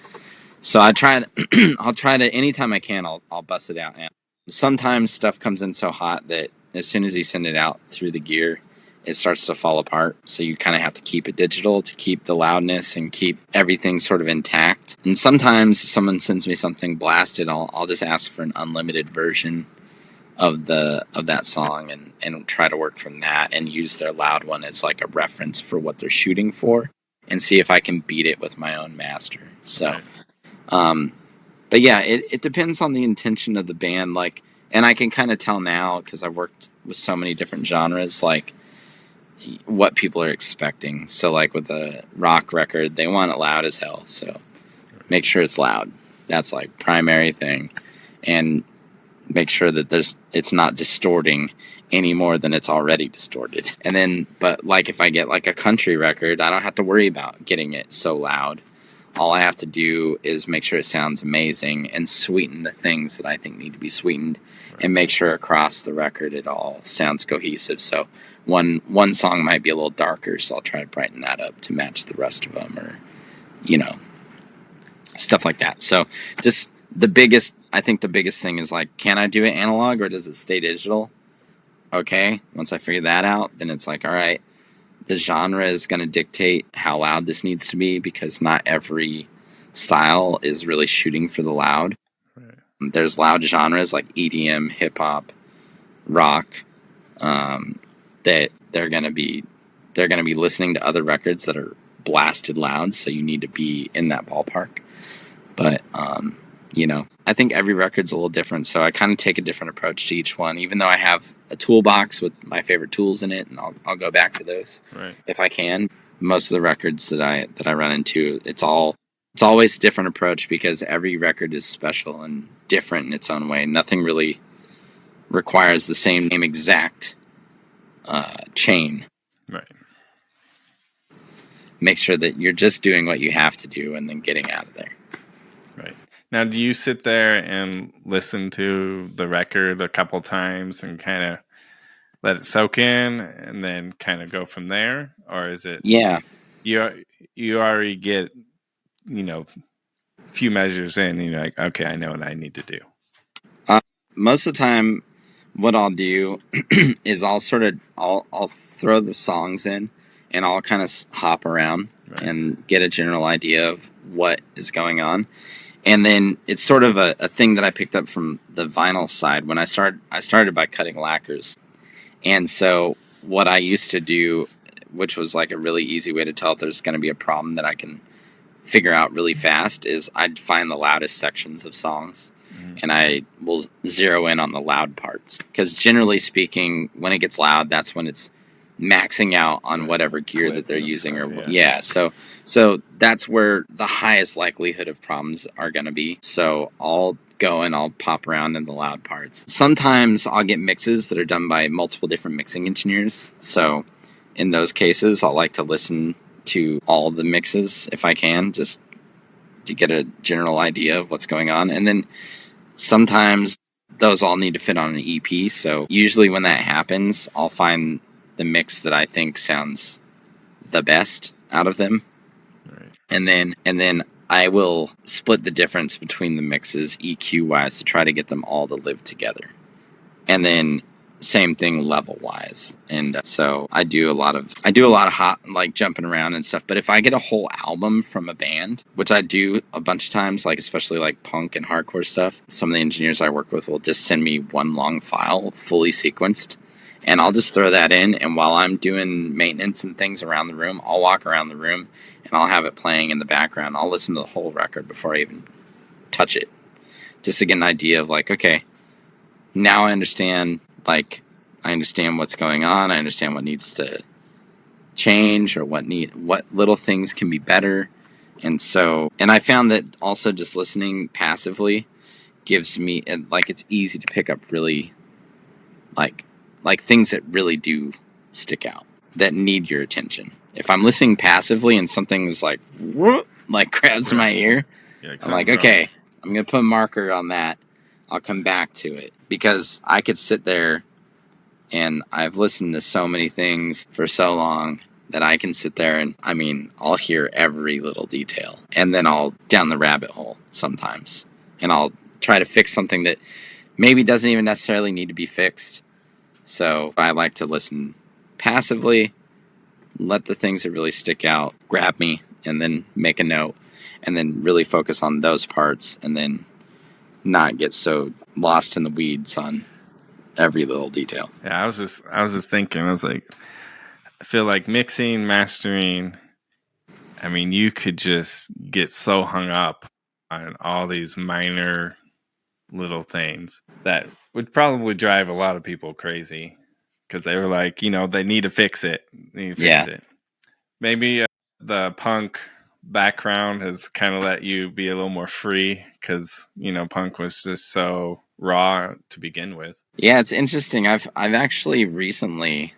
so I try to, I'll try to, anytime I can, I'll bust it out. And sometimes stuff comes in so hot that as soon as you send it out through the gear, it starts to fall apart. So you kind of have to keep it digital to keep the loudness and keep everything sort of intact. And sometimes if someone sends me something blasted, I'll just ask for an unlimited version of that song and try to work from that and use their loud one as like a reference for what they're shooting for and see if I can beat it with my own master. So, but yeah, it depends on the intention of the band. Like, and I can kind of tell now because I've worked with so many different genres, like what people are expecting. So like with a rock record, they want it loud as hell. So make sure it's loud. That's like primary thing. And make sure that it's not distorting any more than it's already distorted. And then, but like if I get like a country record, I don't have to worry about getting it so loud. All I have to do is make sure it sounds amazing and sweeten the things that I think need to be sweetened, and make sure across the record it all sounds cohesive. So one song might be a little darker, so I'll try to brighten that up to match the rest of them, or, you know, stuff like that. So just I think the biggest thing is like, can I do it analog or does it stay digital? Okay, once I figure that out, then it's like, all right, the genre is going to dictate how loud this needs to be, because not every style is really shooting for the loud. Right. There's loud genres like EDM, hip hop, rock, that they're going to be listening to other records that are blasted loud. So you need to be in that ballpark. But, you know, I think every record's a little different, so I kind of take a different approach to each one, even though I have a toolbox with my favorite tools in it, and I'll go back to those if I can. Most of the records that I run into, it's always a different approach, because every record is special and different in its own way. Nothing really requires the same exact chain. Right. Make sure that you're just doing what you have to do and then getting out of there. Right. Now, do you sit there and listen to the record a couple times and kind of let it soak in and then kind of go from there? Or is it... Yeah. You already get, you know, a few measures in and you're like, okay, I know what I need to do? Most of the time, what I'll do is I'll throw the songs in and I'll kind of hop around and get a general idea of what is going on. And then it's sort of a thing that I picked up from the vinyl side. When I started by cutting lacquers. And so what I used to do, which was like a really easy way to tell if there's going to be a problem that I can figure out really fast, is I'd find the loudest sections of songs. And I will zero in on the loud parts. Because generally speaking, when it gets loud, that's when it's maxing out on whatever gear that they're using. So that's where the highest likelihood of problems are going to be. So I'll go and I'll pop around in the loud parts. Sometimes I'll get mixes that are done by multiple different mixing engineers. So in those cases, I'll like to listen to all the mixes if I can, just to get a general idea of what's going on. And then sometimes those all need to fit on an EP. So usually when that happens, I'll find the mix that I think sounds the best out of them. Right. And then I will split the difference between the mixes EQ wise to try to get them all to live together. And then same thing level wise. And so I do a lot of hot, like jumping around and stuff. But if I get a whole album from a band, which I do a bunch of times, like especially like punk and hardcore stuff, some of the engineers I work with will just send me one long file fully sequenced. And I'll just throw that in, and while I'm doing maintenance and things around the room, I'll walk around the room, and I'll have it playing in the background. I'll listen to the whole record before I even touch it, just to get an idea of like, okay, now I understand what's going on. I understand what needs to change, or what little things can be better. And I found that also just listening passively gives me, like, it's easy to pick up really, like things that really do stick out, that need your attention. If I'm listening passively and something is like grabs my ear, I'm like, okay, I'm going to put a marker on that. I'll come back to it, because I could sit there and I've listened to so many things for so long that I can sit there and, I mean, I'll hear every little detail, and then I'll down the rabbit hole sometimes, and I'll try to fix something that maybe doesn't even necessarily need to be fixed. So I like to listen passively, let the things that really stick out grab me, and then make a note, and then really focus on those parts, and then not get so lost in the weeds on every little detail. Yeah, I was just thinking, I was like, I feel like mixing, mastering, I mean, you could just get so hung up on all these minor little things that would probably drive a lot of people crazy, because they were like, they need to fix it. It. Maybe the punk background has kind of let you be a little more free, because, punk was just so raw to begin with. Yeah, it's interesting. I've actually recently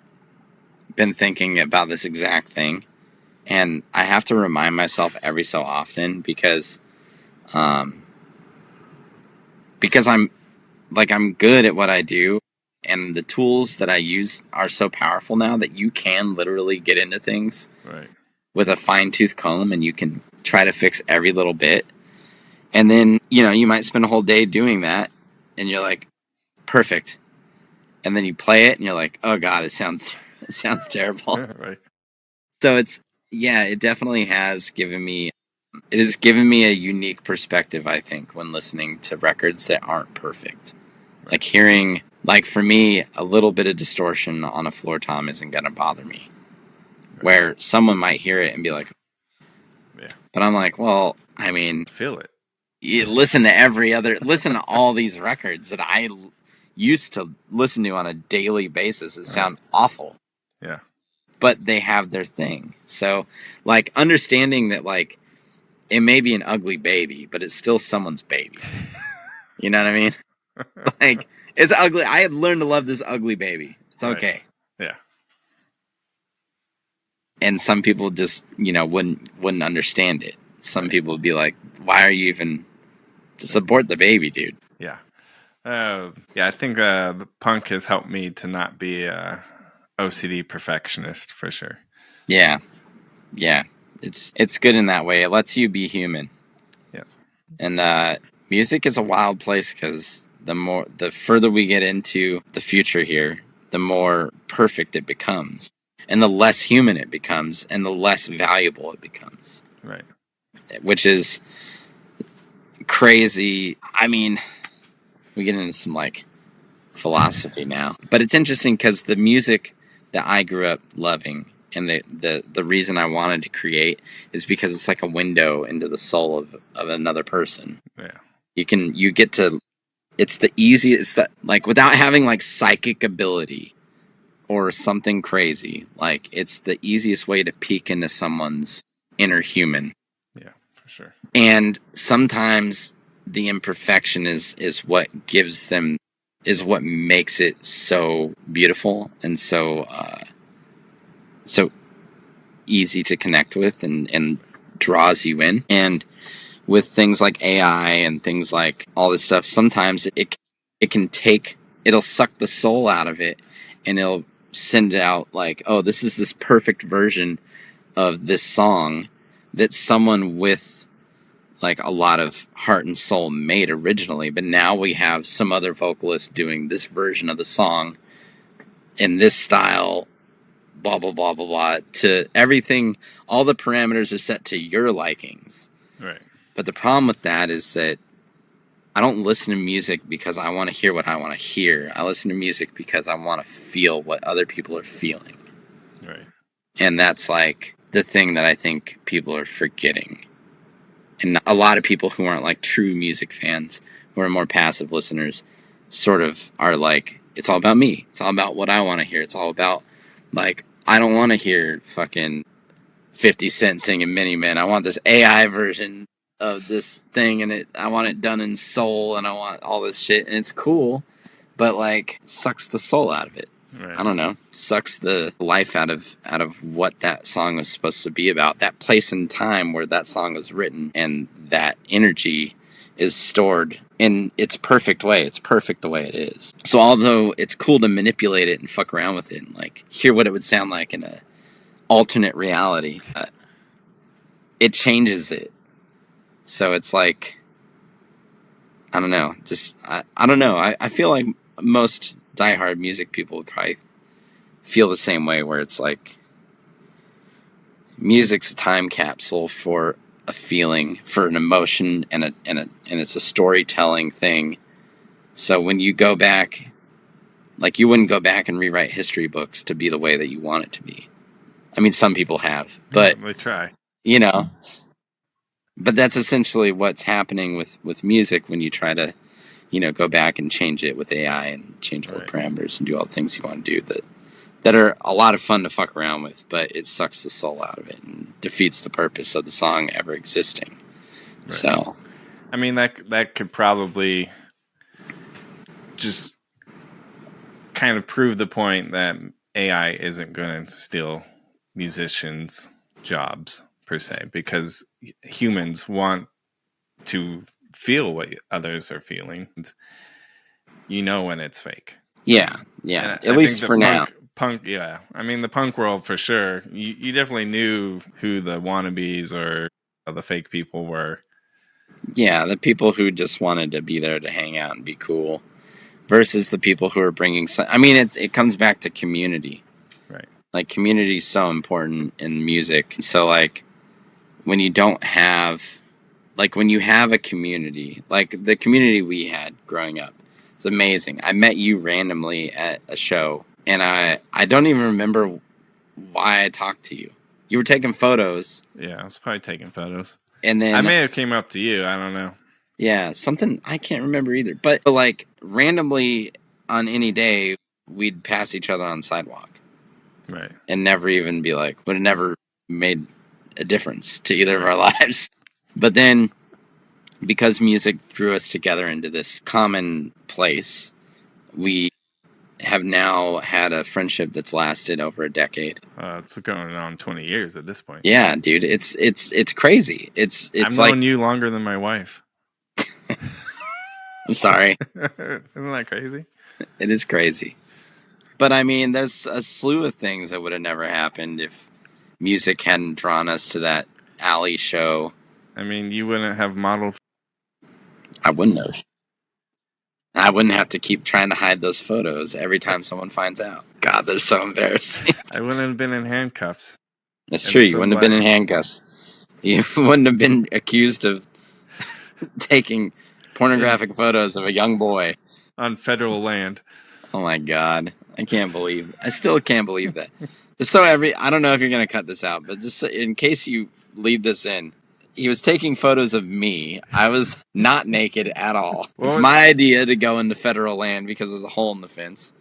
been thinking about this exact thing, and I have to remind myself every so often, because I'm good at what I do, and the tools that I use are so powerful now that you can literally get into things with a fine-tooth comb, and you can try to fix every little bit. And then, you might spend a whole day doing that, and you're like, perfect. And then you play it, and you're like, oh God, it sounds terrible. Right. So it definitely has given me a unique perspective, I think, when listening to records that aren't perfect. Right. Like hearing, for me, a little bit of distortion on a floor tom isn't going to bother me. Right. Where someone might hear it and be like, yeah. But I'm like, well, I mean, feel it. You listen to all these records that I used to listen to on a daily basis that sound awful. Yeah. But they have their thing. So, understanding that, it may be an ugly baby, but it's still someone's baby. You know what I mean? It's ugly. I have learned to love this ugly baby. It's okay. Yeah. And some people just, wouldn't understand it. Some people would be like, why are you even to support the baby, dude? Yeah. I think the punk has helped me to not be a OCD perfectionist, for sure. Yeah. It's good in that way. It lets you be human. Yes. And music is a wild place, because the further we get into the future here, the more perfect it becomes, and the less human it becomes, and the less valuable it becomes. Right. Which is crazy. I mean, we get into some philosophy now, but it's interesting, because the music that I grew up loving, and the reason I wanted to create, is because it's like a window into the soul of another person. Yeah. It's the easiest, without having psychic ability or something crazy, it's the easiest way to peek into someone's inner human. Yeah, for sure. And sometimes the imperfection is what makes it so beautiful and so easy to connect with, and draws you in. And with things like AI and things like all this stuff, sometimes it'll suck the soul out of it, and it'll send it out oh, this is this perfect version of this song that someone with a lot of heart and soul made originally, but now we have some other vocalist doing this version of the song in this style, blah blah blah blah blah, to everything. All the parameters are set to your likings. Right. But the problem with that is that I don't listen to music because I want to hear what I want to hear. I listen to music because I want to feel what other people are feeling. Right. And that's the thing that I think people are forgetting. And a lot of people who aren't true music fans, who are more passive listeners, sort of are it's all about me. It's all about what I want to hear. It's all about, I don't want to hear fucking 50 Cent singing Mini Man. I want this AI version of this thing, and I want it done in soul, and I want all this shit, and it's cool, but it sucks the soul out of it. Right. I don't know. Sucks the life out of what that song was supposed to be about. That place and time where that song was written, and that energy is stored in its perfect way. It's perfect the way it is. So although it's cool to manipulate it and fuck around with it and like hear what it would sound like in a alternate reality, it changes it. So it's like, I don't know. Just I don't know. I feel like most diehard music people would probably feel the same way, where it's like music's a time capsule for a feeling, for an emotion, and it's a storytelling thing. So when you go back, like you wouldn't go back and rewrite history books to be the way that you want it to be. I mean, some people have, but they try. You know, but that's essentially what's happening with music when you try to, go back and change it with AI and change all the parameters and do all the things you want to do that are a lot of fun to fuck around with, but it sucks the soul out of it and defeats the purpose of the song ever existing. Right. So, I mean, that could probably just kind of prove the point that AI isn't going to steal musicians' jobs per se, because humans want to feel what others are feeling. When it's fake. Yeah. At least for now. Punk, yeah. I mean, the punk world for sure. You definitely knew who the wannabes or the fake people were. Yeah, the people who just wanted to be there to hang out and be cool, versus the people who are bringing. I mean, it comes back to community. Right. Like, community is so important in music. So, like, when you don't have, like, when you have a community, like the community we had growing up, it's amazing. I met you randomly at a show, and I don't even remember why I talked to you. You were taking photos. Yeah, I was probably taking photos. And then I may have came up to you. I don't know. Yeah, something I can't remember either. But like randomly on any day, we'd pass each other on the sidewalk. Right. And never even be like, would have never made a difference to either of our lives. But then, because music drew us together into this common place, we have now had a friendship that's lasted over a decade. It's going on 20 years at this point. Yeah, dude, it's crazy. It's I've like, known you longer than my wife. I'm sorry. Isn't that crazy? It is crazy. But I mean, there's a slew of things that would have never happened if music hadn't drawn us to that alley show. I mean, you wouldn't have modeled. I wouldn't have. I wouldn't have to keep trying to hide those photos every time someone finds out. God, they're so embarrassing. I wouldn't have been in handcuffs. That's true. You wouldn't have been in handcuffs. You wouldn't have been accused of taking pornographic photos of a young boy on federal land. Oh my God. I still can't believe that. Just so I don't know if you're going to cut this out, but just so, in case you leave this in, he was taking photos of me. I was not naked at all. It's my idea to go into federal land because there's a hole in the fence.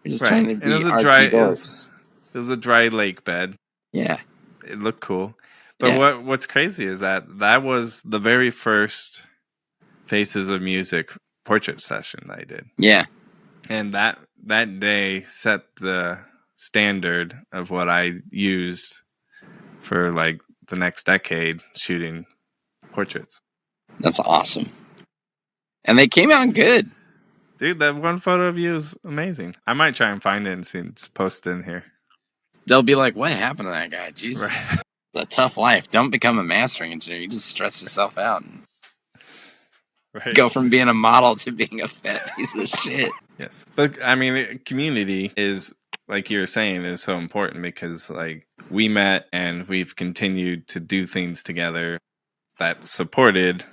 We're just trying to be artsy dorks. It was a dry lake bed. Yeah. It looked cool. But what's crazy is that was the very first Faces of Music portrait session that I did. Yeah. And that day set the standard of what I used for like the next decade shooting portraits. That's awesome. And they came out good. Dude, that one photo of you is amazing. I might try and find it and just post it in here. They'll be like, what happened to that guy? Jesus. Right. It's a tough life. Don't become a mastering engineer. You just stress yourself out and go from being a model to being a fat piece of shit. Yes. But I mean, community is, like you were saying, is so important because like we met and we've continued to do things together that supported,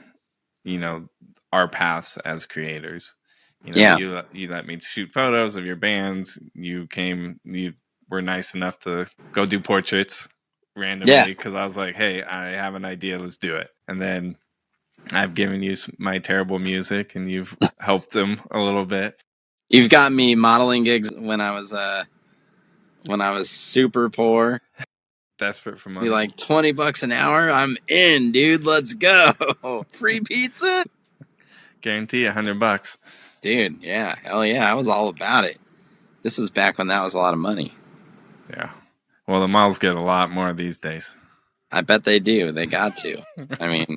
our paths as creators. You let me shoot photos of your bands. You were nice enough to go do portraits randomly because I was like, hey, I have an idea. Let's do it. And then I've given you my terrible music and you've helped them a little bit. You've got me modeling gigs when I was super poor. Desperate for money. Be like $20 an hour. I'm in, dude. Let's go. Free pizza. Guarantee $100. Dude, yeah. Hell yeah. I was all about it. This was back when that was a lot of money. Yeah. Well, the models get a lot more these days. I bet they do. They got to. I mean,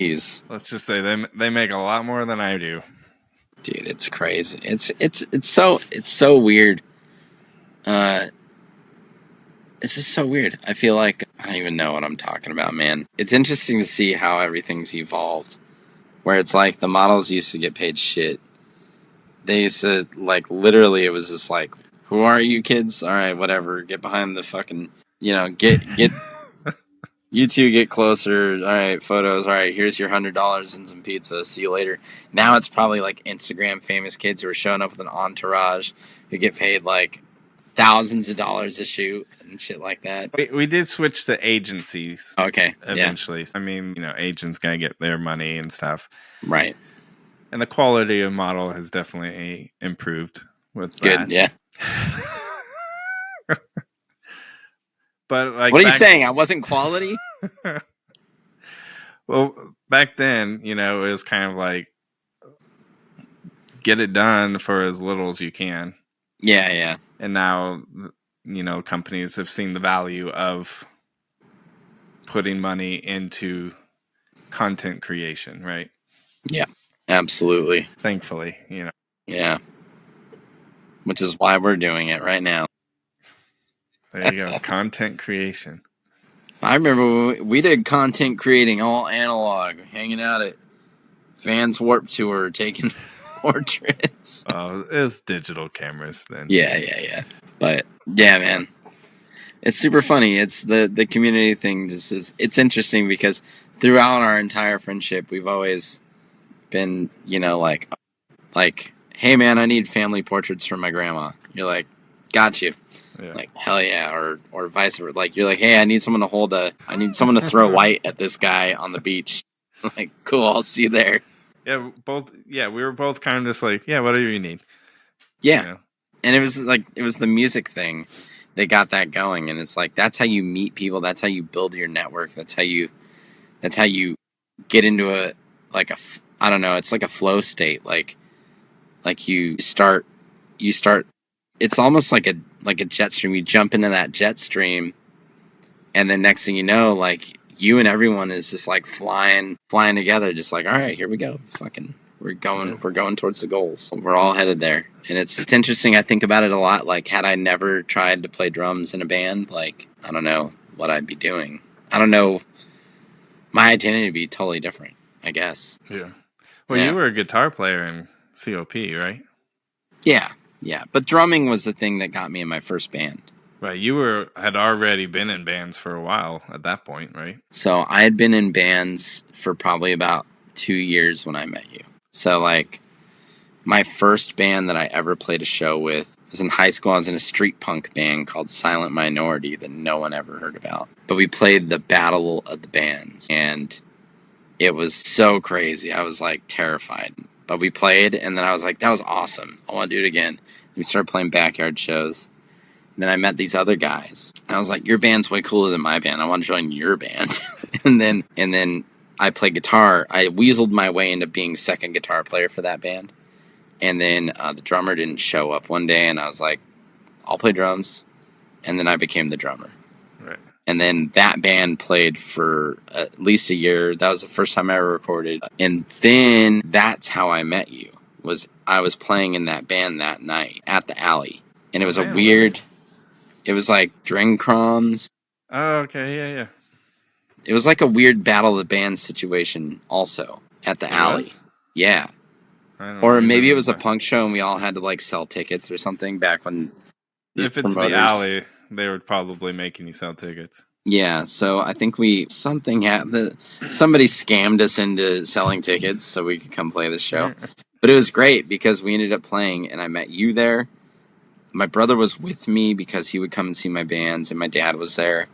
let's just say they make a lot more than I do. Dude, it's crazy. It's so weird. This is so weird. I feel like I don't even know what I'm talking about, man. It's interesting to see how everything's evolved. Where it's like the models used to get paid shit. They used to, like, literally, it was just like, who are you kids? All right, whatever. Get behind the fucking, get you two get closer. All right, photos. All right, here's your $100 and some pizza. See you later. Now it's probably like Instagram famous kids who are showing up with an entourage who get paid like thousands of dollars a shoot and shit like that. We did switch to agencies. Okay. Eventually. Yeah. I mean, agents gonna get their money and stuff. Right. And the quality of model has definitely improved with Good, that. yeah. But like, what are you saying? I wasn't quality? Well, back then, it was kind of like get it done for as little as you can. Yeah, yeah. And now, companies have seen the value of putting money into content creation, right? Yeah, absolutely. Thankfully, Yeah. Which is why we're doing it right now. There you go. Content creation. I remember we did content creating all analog, hanging out at Vans Warped Tour, taking portraits. Oh, it was digital cameras then. Yeah. But yeah, man, it's super funny. It's the community thing. It's interesting because throughout our entire friendship, we've always been, like, hey man, I need family portraits from my grandma. You're like, got you. Yeah. Like, hell yeah, or vice versa. Like, you're like, hey, I need someone to throw white at this guy on the beach. Like, cool, I'll see you there. Yeah, we were both kind of just like, yeah, whatever you need. Yeah. And it was the music thing that got that going, and it's like that's how you meet people, that's how you build your network, that's how you get into I don't know, it's like a flow state, like you start it's almost like a jet stream. You jump into that jet stream, and then next thing you know, like, you and everyone is just like flying together, just like, all right, here we go, fucking, we're going towards the goals. We're all headed there, and it's interesting. I think about it a lot. Like, had I never tried to play drums in a band, like, I don't know what I'd be doing. I don't know. My identity would be totally different, I guess. Yeah. Well, you were a guitar player in COP, right? Yeah. But drumming was the thing that got me in my first band. Right, you had already been in bands for a while at that point, right? So I had been in bands for probably about 2 years when I met you. So, like, my first band that I ever played a show with was in high school. I was in a street punk band called Silent Minority that no one ever heard about. But we played the Battle of the Bands, and it was so crazy. I was, like, terrified. But we played, and then I was like, that was awesome. I want to do it again. We started playing backyard shows. And then I met these other guys. I was like, your band's way cooler than my band. I want to join your band. and then I played guitar. I weaseled my way into being second guitar player for that band. And then the drummer didn't show up one day, and I was like, I'll play drums. And then I became the drummer. Right. And then that band played for at least a year. That was the first time I ever recorded. And then that's how I met you. I was playing in that band that night at the Alley. And it was a weird... It was like Dringcroms. Oh, okay, yeah. It was like a weird Battle of the Bands situation also at the Alley. Was? Yeah. Or maybe it was a punk show and we all had to, like, sell tickets or something back when... If it's the Alley, they were probably making you sell tickets. Yeah, so I think something happened. Somebody scammed us into selling tickets so we could come play the show. But it was great because we ended up playing and I met you there. My brother was with me because he would come and see my bands, and my dad was there.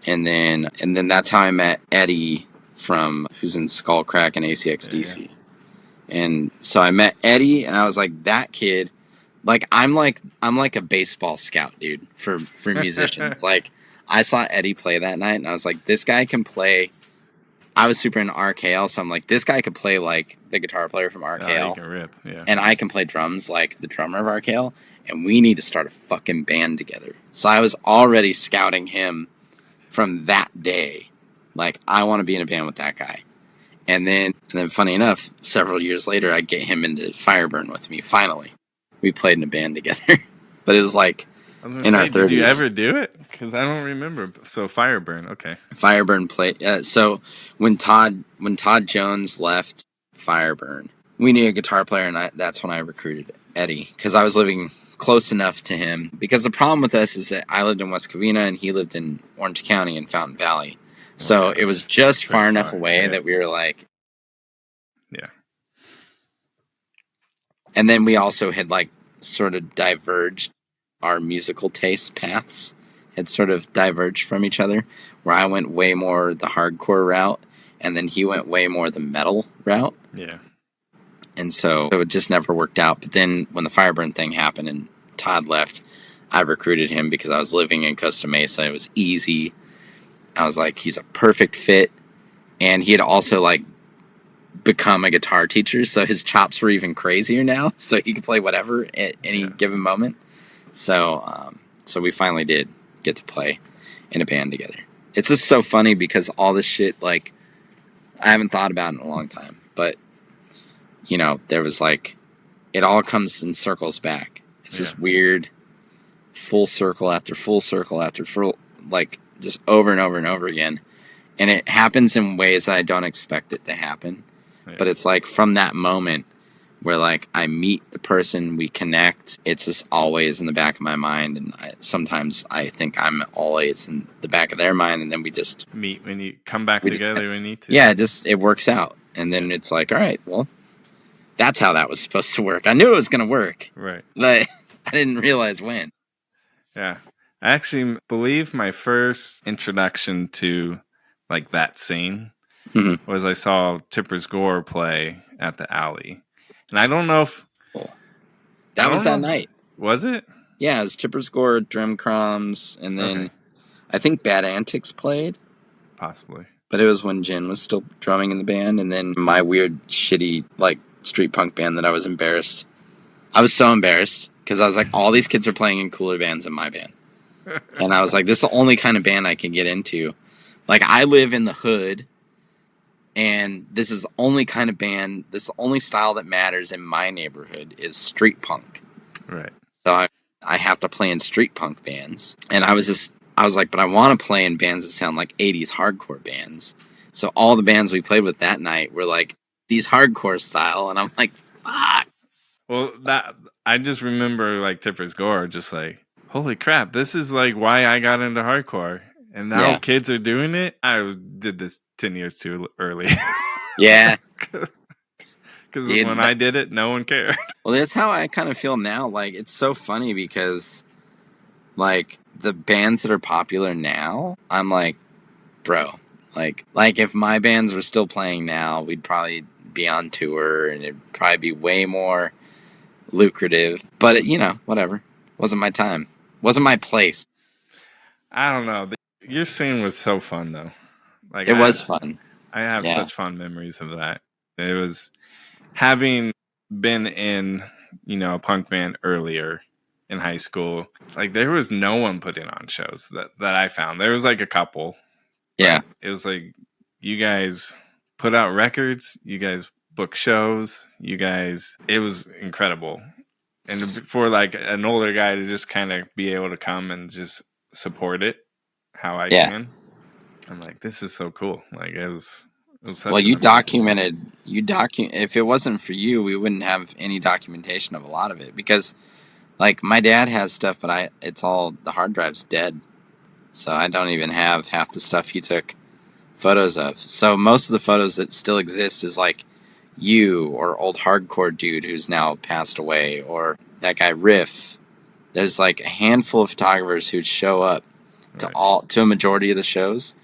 And then that's how I met Eddie who's in Skullcrack and ACXDC. Yeah. And so I met Eddie, and I was like, that kid, like, I'm like a baseball scout, dude, for musicians. Like, I saw Eddie play that night, and I was like, this guy can play. I was super into RKL, so I'm like, this guy could play like the guitar player from RKL. He can rip, yeah. And I can play drums like the drummer of RKL. And we need to start a fucking band together. So I was already scouting him from that day. Like, I want to be in a band with that guy. And then funny enough, several years later, I get him into Fireburn with me. Finally, we played in a band together. But it was like I was gonna in our say, did you 30s. ever do it? Because I don't remember. So Fireburn, okay. Fireburn played. So when Todd Jones left Fireburn, we needed a guitar player, and that's when I recruited Eddie, because I was living close enough to him. Because the problem with us is that I lived in West Covina and he lived in Orange County in Fountain Valley. So it was just far enough away that we were like, yeah. And then we also had like sort of diverged, our musical taste paths had sort of diverged from each other, where I went way more the hardcore route, and then he went way more the metal route. Yeah. And so it just never worked out. But then when the Fireburn thing happened and Todd left, I recruited him because I was living in Costa Mesa. It was easy. I was like, he's a perfect fit. And he had also like become a guitar teacher, so his chops were even crazier now. So he could play whatever at any given moment. So we finally did get to play in a band together. It's just so funny because all this shit, like, I haven't thought about it in a long time. But, you know, there was like, it all comes in circles back. It's this weird full circle after full circle after full, like, just over and over and over again. And it happens in ways that I don't expect it to happen. Yeah. But it's like from that moment where like I meet the person, we connect, it's just always in the back of my mind. And sometimes I think I'm always in the back of their mind. And then we just meet when you come back together. We need to. Yeah, it works out. And then it's like, all right, well, that's how that was supposed to work. I knew it was going to work. Right. But I didn't realize when. Yeah. I actually believe my first introduction to like that scene was I saw Tipper's Gore play at the Alley. And I don't know if... That was that night. Was it? Yeah, it was Tipper's Gore, Drumcroms, and then I think Bad Antics played. Possibly. But it was when Jen was still drumming in the band, and then my weird, shitty, like, street punk band that I was embarrassed. I was so embarrassed, because I was like, all these kids are playing in cooler bands than my band. And I was like, this is the only kind of band I can get into. Like, I live in the hood, and this is the only kind of band, this is the only style that matters in my neighborhood is street punk. Right. So I have to play in street punk bands. And I was like, but I want to play in bands that sound like 80s hardcore bands. So all the bands we played with that night were like these hardcore style. And I'm like, fuck. Well, I just remember like Tipper's Gore, just like, holy crap, this is like why I got into hardcore. And now kids are doing it. I did this 10 years too early. Yeah. Because when I did it, no one cared. Well, that's how I kind of feel now. Like, it's so funny because, like, the bands that are popular now, I'm like, bro, like if my bands were still playing now, we'd probably be on tour and it'd probably be way more lucrative. But, you know, whatever. Wasn't my time. Wasn't my place. I don't know. Your scene was so fun, though. Like, it was fun. I have such fond memories of that. It was having been in, you know, a punk band earlier in high school. Like, there was no one putting on shows that I found. There was like a couple. Yeah. It was like, you guys put out records. You guys book shows. It was incredible. And for like an older guy to just kind of be able to come and just support it how I can. I'm like, this is so cool. Like, it was such well, you documented, if it wasn't for you, we wouldn't have any documentation of a lot of it, because like my dad has stuff, but it's all, the hard drive's dead. So I don't even have half the stuff he took photos of. So most of the photos that still exist is like you or old hardcore dude who's now passed away, or that guy Riff. There's like a handful of photographers who'd show up to a majority of the shows,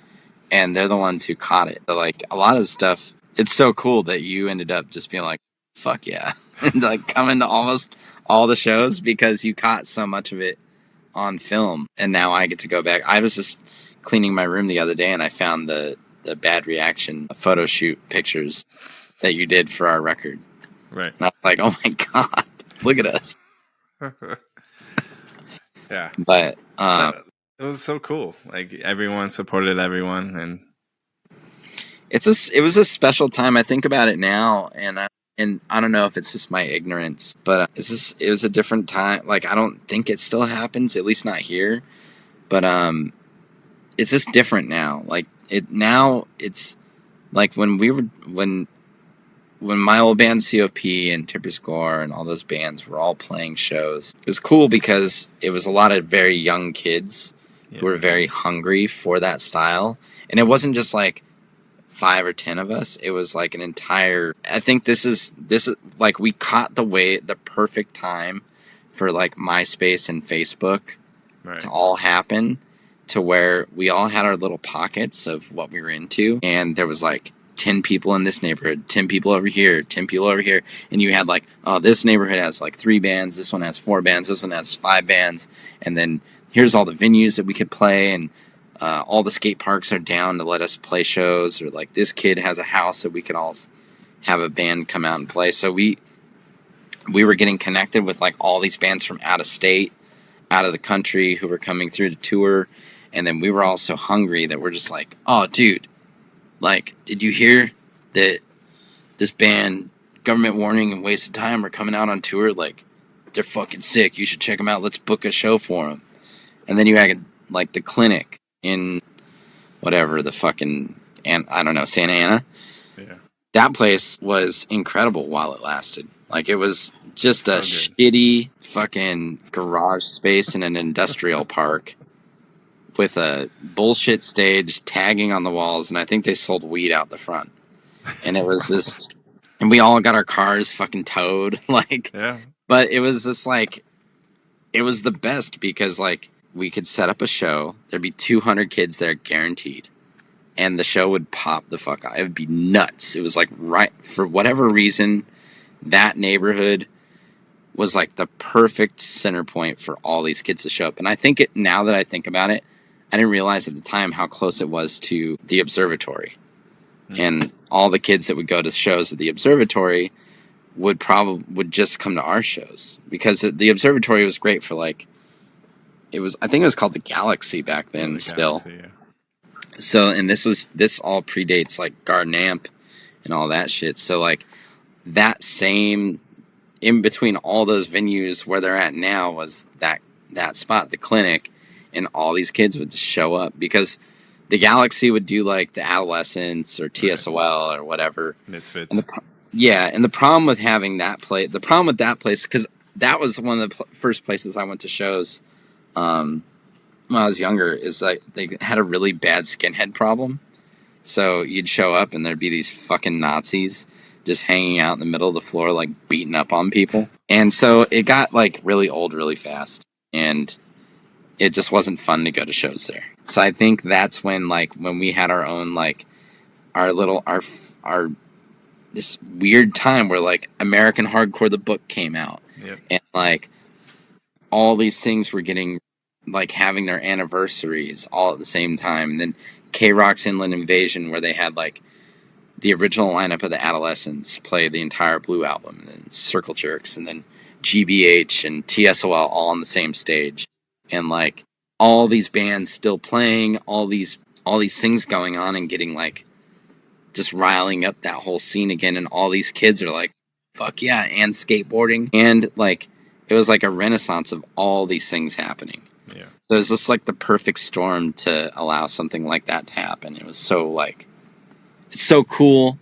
and they're the ones who caught it. But like a lot of the stuff, it's so cool that you ended up just being like, fuck yeah. And like coming to almost all the shows because you caught so much of it on film. And now I get to go back. I was just cleaning my room the other day and I found the Bad Reaction photo shoot pictures that you did for our record. Right. And I was like, oh my God, look at us. Yeah. But it was so cool. Like, everyone supported everyone, and it was a special time. I think about it now, and I don't know if it's just my ignorance, but it was a different time. Like, I don't think it still happens, at least not here. But it's just different now. Like it's like when my old band COP and Tipper Score and all those bands were all playing shows. It was cool because it was a lot of very young kids who were very hungry for that style, and it wasn't just like 5 or 10 of us. It was like an entire. I think this is like we caught the perfect time for like MySpace and Facebook to all happen, to where we all had our little pockets of what we were into, and there was like 10 people in this neighborhood, 10 people over here, 10 people over here, and you had like, oh, this neighborhood has like 3 bands, this one has 4 bands, this one has 5 bands, and then here's all the venues that we could play, and all the skate parks are down to let us play shows, or like this kid has a house that we could all have a band come out and play. So we were getting connected with like all these bands from out of state, out of the country, who were coming through to tour, and then we were all so hungry that we're just like, oh, dude, like, did you hear that this band, Government-Warning and Wasted Time, are coming out on tour? Like, they're fucking sick. You should check them out. Let's book a show for them. And then you had like the Clinic in whatever the fucking, and I don't know, Santa Ana. Yeah. That place was incredible while it lasted. Like, it was just a shitty fucking garage space in an industrial park with a bullshit stage, tagging on the walls, and I think they sold weed out the front. And it was just, and we all got our cars fucking towed, like, yeah. But it was just like, it was the best because like we could set up a show, there'd be 200 kids there guaranteed, and the show would pop the fuck out. It would be nuts. It was like, right, for whatever reason, that neighborhood was like the perfect center point for all these kids to show up. And I think now that I think about it, I didn't realize at the time how close it was to the observatory. Mm-hmm. And all the kids that would go to shows at the observatory would just come to our shows, because the observatory was great for like, I think it was called the Galaxy back then, still. Galaxy, yeah. So, and this all predates like Garden Amp and all that shit. So like that same, in between all those venues where they're at now, was that spot, the Clinic, and all these kids would just show up because the Galaxy would do like the Adolescents or TSOL or whatever. Misfits. And the problem with having that place, because that was one of the first places I went to shows when I was younger, is like they had a really bad skinhead problem. So you'd show up and there'd be these fucking Nazis just hanging out in the middle of the floor, like beating up on people. And so it got like really old really fast, and it just wasn't fun to go to shows there. So I think that's when we had our own, like, our this weird time where like American Hardcore the book came out. Yep. And like all these things were getting, like, having their anniversaries all at the same time. And then K-Rock's Inland Invasion, where they had like the original lineup of the Adolescents play the entire Blue album, and then Circle Jerks, and then GBH and TSOL all on the same stage, and like all these bands still playing, all these things going on, and getting like just riling up that whole scene again. And all these kids are like, fuck yeah, and skateboarding, and like it was like a renaissance of all these things happening. Yeah. So it's just like the perfect storm to allow something like that to happen. It was so like, it's so cool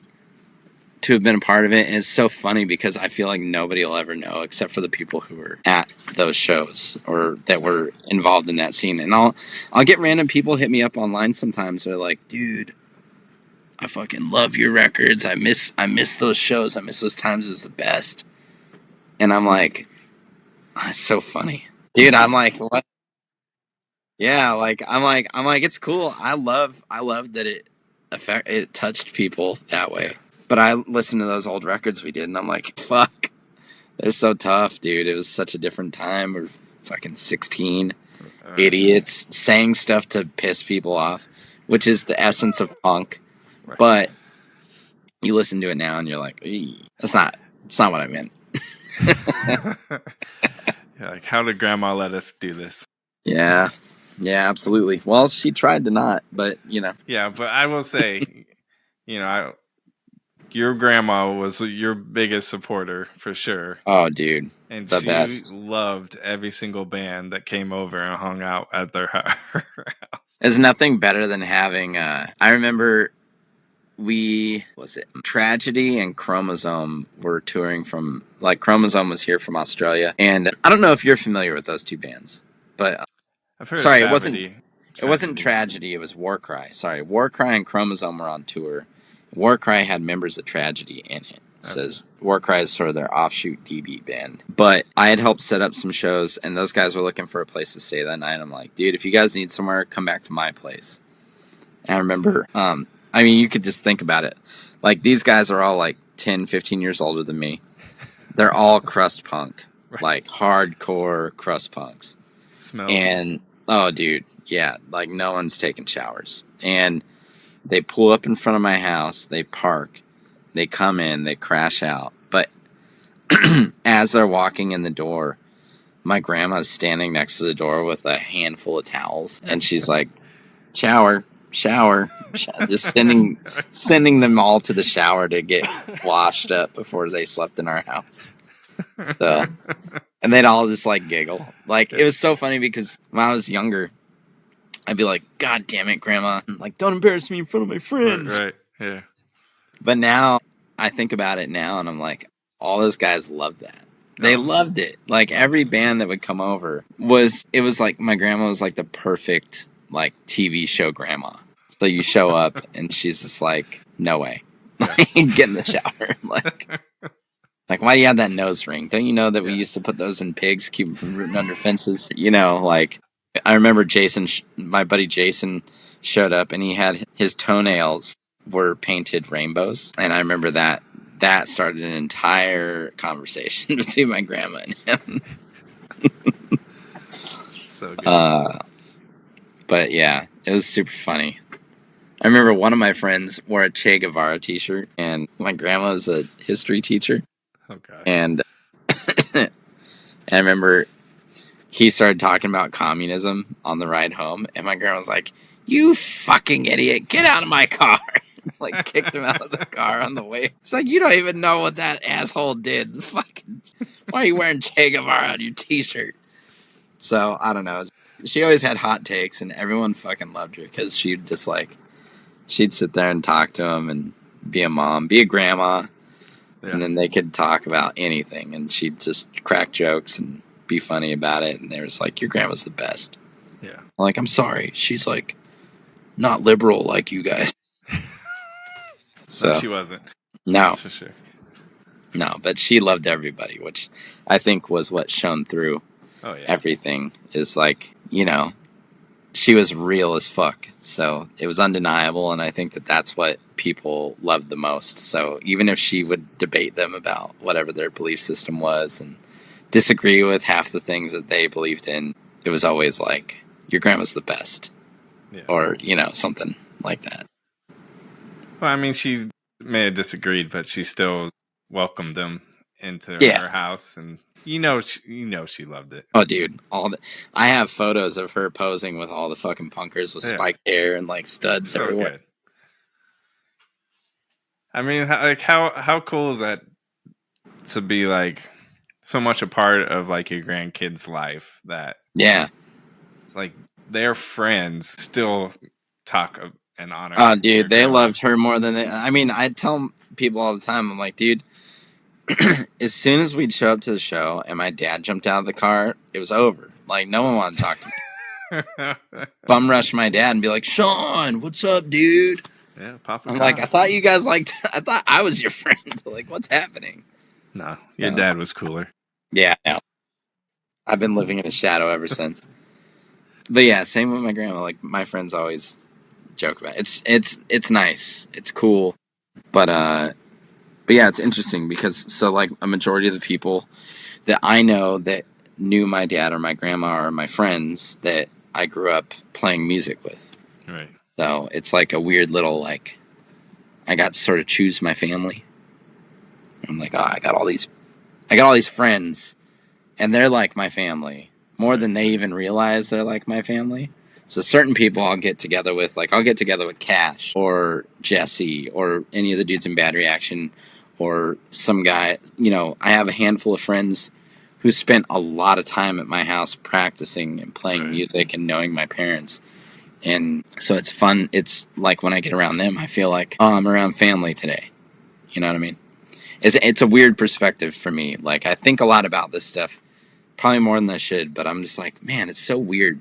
to have been a part of it, and it's so funny because I feel like nobody will ever know except for the people who were at those shows or that were involved in that scene. And I'll get random people hit me up online sometimes. They're like, dude, I fucking love your records. I miss those shows. I miss those times. It was the best. And I'm like, oh, it's so funny, dude. I'm like, what? Yeah, like I'm like, it's cool. I love that it touched people that way. But I listened to those old records we did, and I'm like, fuck, they're so tough, dude. It was such a different time. We're fucking 16 idiots saying stuff to piss people off, which is the essence of punk. Right. But you listen to it now, and you're like, it's not what I meant. Yeah, like, how did Grandma let us do this? Yeah, absolutely. Well, she tried to not, but you know. Yeah, but I will say, your grandma was your biggest supporter for sure. Oh, dude. And the she best. loved every single band that came over and hung out at her house. There's nothing better than having, I remember Tragedy and Chromosome were touring from, like, Chromosome was here from Australia. And I don't know if you're familiar with those two bands, but, I've heard sorry, of it wasn't Tragedy, it was Warcry. Sorry, Warcry and Chromosome were on tour. Warcry had members of Tragedy in it. So Warcry is sort of their offshoot DB band. But I had helped set up some shows, and those guys were looking for a place to stay that night. I'm like, dude, if you guys need somewhere, come back to my place. And I remember, I mean, you could just think about it. Like, these guys are all like 10, 15 years older than me. They're all crust punk, like hardcore crust punks. Smells. And, oh, dude, yeah, like no one's taking showers. And they pull up in front of my house, they park, they come in, they crash out. But as they're walking in the door, my grandma's standing next to the door with a handful of towels, and she's like, shower, just sending them all to the shower to get washed up before they slept in our house. So, and they'd all just like giggle. Like, it was so funny because when I was younger, I'd be like, God damn it, Grandma. Like, don't embarrass me in front of my friends. Right, yeah. But now, I think about it now, and I'm like, all those guys loved that. They loved it. Like, every band that would come over was like, my grandma was like the perfect, like, TV show grandma. So you show up, and she's just like, no way. Like, get in the shower. Like, why do you have that nose ring? Don't you know that we used to put those in pigs, keep them from rooting under fences? You know, like, I remember my buddy Jason showed up, and he had his toenails were painted rainbows. And I remember that started an entire conversation between my grandma and him. So good. But yeah, it was super funny. I remember one of my friends wore a Che Guevara t-shirt, and my grandma was a history teacher. Okay. And I remember he started talking about communism on the ride home, and my grandma was like, you fucking idiot, get out of my car. Like, kicked him out of the car on the way. It's like, you don't even know what that asshole did. Fucking, why are you wearing Che Guevara on your t-shirt? So, I don't know. She always had hot takes, and everyone fucking loved her, because she'd just like, she'd sit there and talk to him and be a mom, be a grandma, and then they could talk about anything, and she'd just crack jokes and be funny about it, and they were just like, your grandma's the best. Yeah. I'm like, I'm sorry. She's like, not liberal like you guys. So she wasn't. No. That's for sure. No, but she loved everybody, which I think was what shone through everything. Is like, you know, she was real as fuck. So it was undeniable, and I think that's what people loved the most. So even if she would debate them about whatever their belief system was and disagree with half the things that they believed in, it was always like, your grandma's the best. Yeah. Or, you know, something like that. Well, I mean, she may have disagreed, but she still welcomed them into her house, and you know she loved it. Oh, dude, I have photos of her posing with all the fucking punkers with spiked hair and like studs so everywhere. Good. I mean, like, how cool is that to be like so much a part of like your grandkids' life that like their friends still talk and honor. Oh, dude, they loved her more than I mean, I tell people all the time, I'm like, dude, as soon as we'd show up to the show and my dad jumped out of the car, it was over. Like, no one wanted to talk to me. Bum rush my dad and be like, Sean, what's up, dude? Yeah, Papa. I'm like, I thought you guys I thought I was your friend. Like, what's happening? No, your dad was cooler. Yeah, no. I've been living in a shadow ever since. But yeah, same with my grandma. Like, my friends always joke about it. It's nice. It's cool. But yeah, it's interesting because so like a majority of the people that I know that knew my dad or my grandma are my friends that I grew up playing music with. Right. So it's like a weird little like I got to sort of choose my family. I'm like, I got all these friends, and they're like my family more than they even realize they're like my family. So certain people I'll get together with, like I'll get together with Cash or Jesse or any of the dudes in Bad Reaction or some guy. You know, I have a handful of friends who spent a lot of time at my house practicing and playing music and knowing my parents. And so it's fun. It's like when I get around them, I feel like, oh, I'm around family today. You know what I mean? It's a weird perspective for me. Like, I think a lot about this stuff, probably more than I should, but I'm just like, man, it's so weird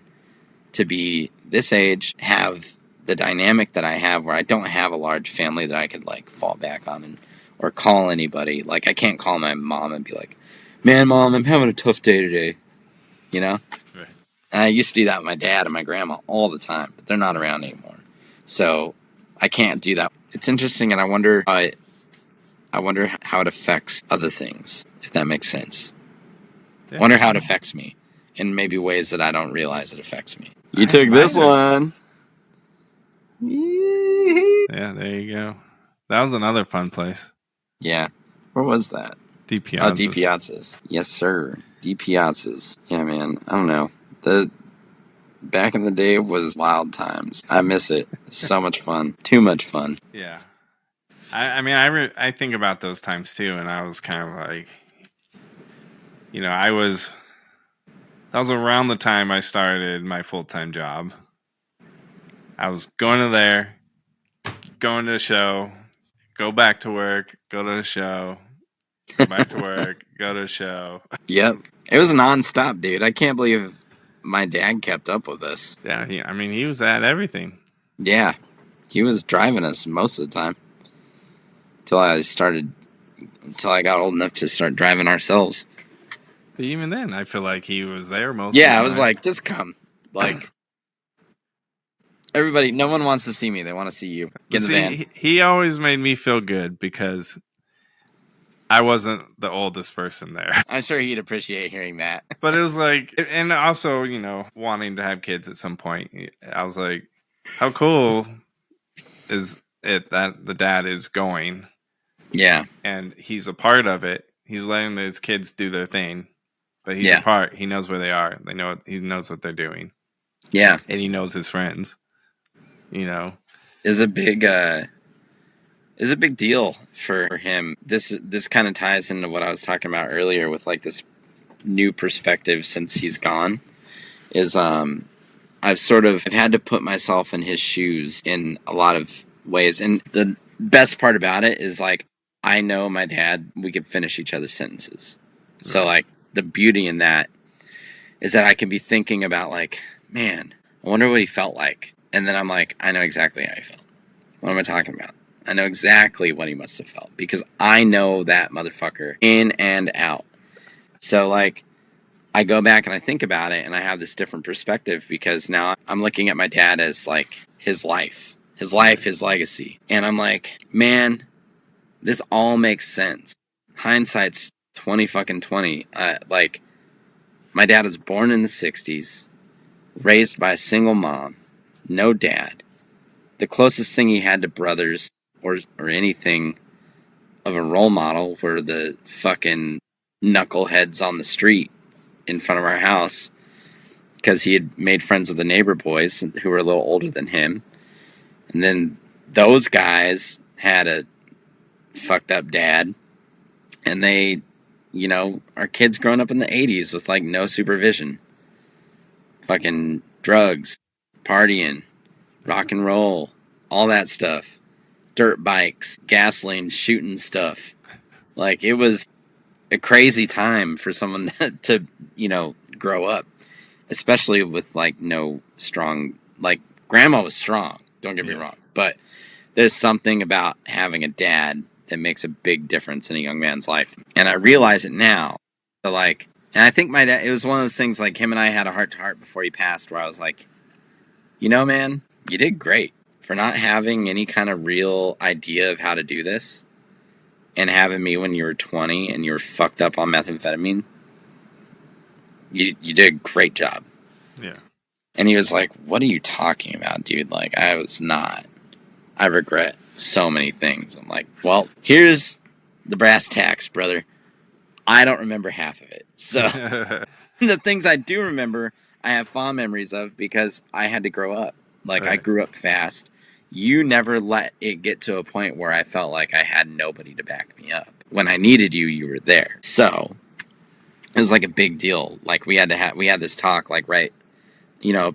to be this age, have the dynamic that I have where I don't have a large family that I could, like, fall back on or call anybody. Like, I can't call my mom and be like, man, Mom, I'm having a tough day today. You know? Right. And I used to do that with my dad and my grandma all the time, but they're not around anymore. So I can't do that. It's interesting, and I wonder how it affects other things, if that makes sense. Yeah. I wonder how it affects me in maybe ways that I don't realize it affects me. You took this one. Yeah, there you go. That was another fun place. Yeah. Where was that? D Piazzas. Oh, D Piazzas. Yes, sir. D Piazzas. Yeah, man. I don't know. The back in the day was wild times. I miss it. So much fun. Too much fun. Yeah. I mean, I think about those times too, and I was kind of like, you know, that was around the time I started my full-time job. I was going to there, going to the show, go back to work, go to the show, go back to work, go to the show. Yep. It was nonstop, dude. I can't believe my dad kept up with us. Yeah, he was at everything. Yeah. He was driving us most of the time. Until I got old enough to start driving ourselves. But even then, I feel like he was there most of the time. Yeah, I was like, just come. Like, everybody, no one wants to see me. They want to see you. Get in the van. He always made me feel good because I wasn't the oldest person there. I'm sure he'd appreciate hearing that. But it was like, and also, you know, wanting to have kids at some point, I was like, how cool is it that the dad is going? Yeah. And he's a part of it. He's letting his kids do their thing. But he's a part. He knows where they are. He knows what they're doing. Yeah. And he knows his friends. You know. Is a big deal for him. This kind of ties into what I was talking about earlier with like this new perspective since he's gone. Is I've had to put myself in his shoes in a lot of ways. And the best part about it is like I know my dad, we could finish each other's sentences. Right. So like the beauty in that is that I can be thinking about like, man, I wonder what he felt like. And then I'm like, I know exactly how he felt. What am I talking about? I know exactly what he must have felt because I know that motherfucker in and out. So like I go back and I think about it and I have this different perspective because now I'm looking at my dad as like his life, his legacy. And I'm like, man, this all makes sense. Hindsight's 20. Like, my dad was born in the 60s, raised by a single mom, no dad. The closest thing he had to brothers or anything of a role model were the fucking knuckleheads on the street in front of our house because he had made friends with the neighbor boys who were a little older than him. And then those guys had a fucked up dad, and they, you know, our kids growing up in the 80s with like no supervision, fucking drugs, partying, rock and roll, all that stuff, dirt bikes, gasoline, shooting stuff. Like it was a crazy time for someone to, you know, grow up, especially with like no strong, like grandma was strong, don't get me wrong, but there's something about having a dad that makes a big difference in a young man's life. And I realize it now. So like, and I think my dad, it was one of those things like him and I had a heart to heart before he passed where I was like, you know, man, you did great for not having any kind of real idea of how to do this and having me when you were 20 and you were fucked up on methamphetamine. You did a great job. Yeah. And he was like, what are you talking about, dude? Like, I was not. I regret so many things. I'm like, well, here's the brass tacks, brother. I don't remember half of it. So the things I do remember, I have fond memories of because I had to grow up. Like, I Right. grew up fast. You never let it get to a point where I felt like I had nobody to back me up. When I needed you, you were there. So it was like a big deal. Like, we had this talk, like, right,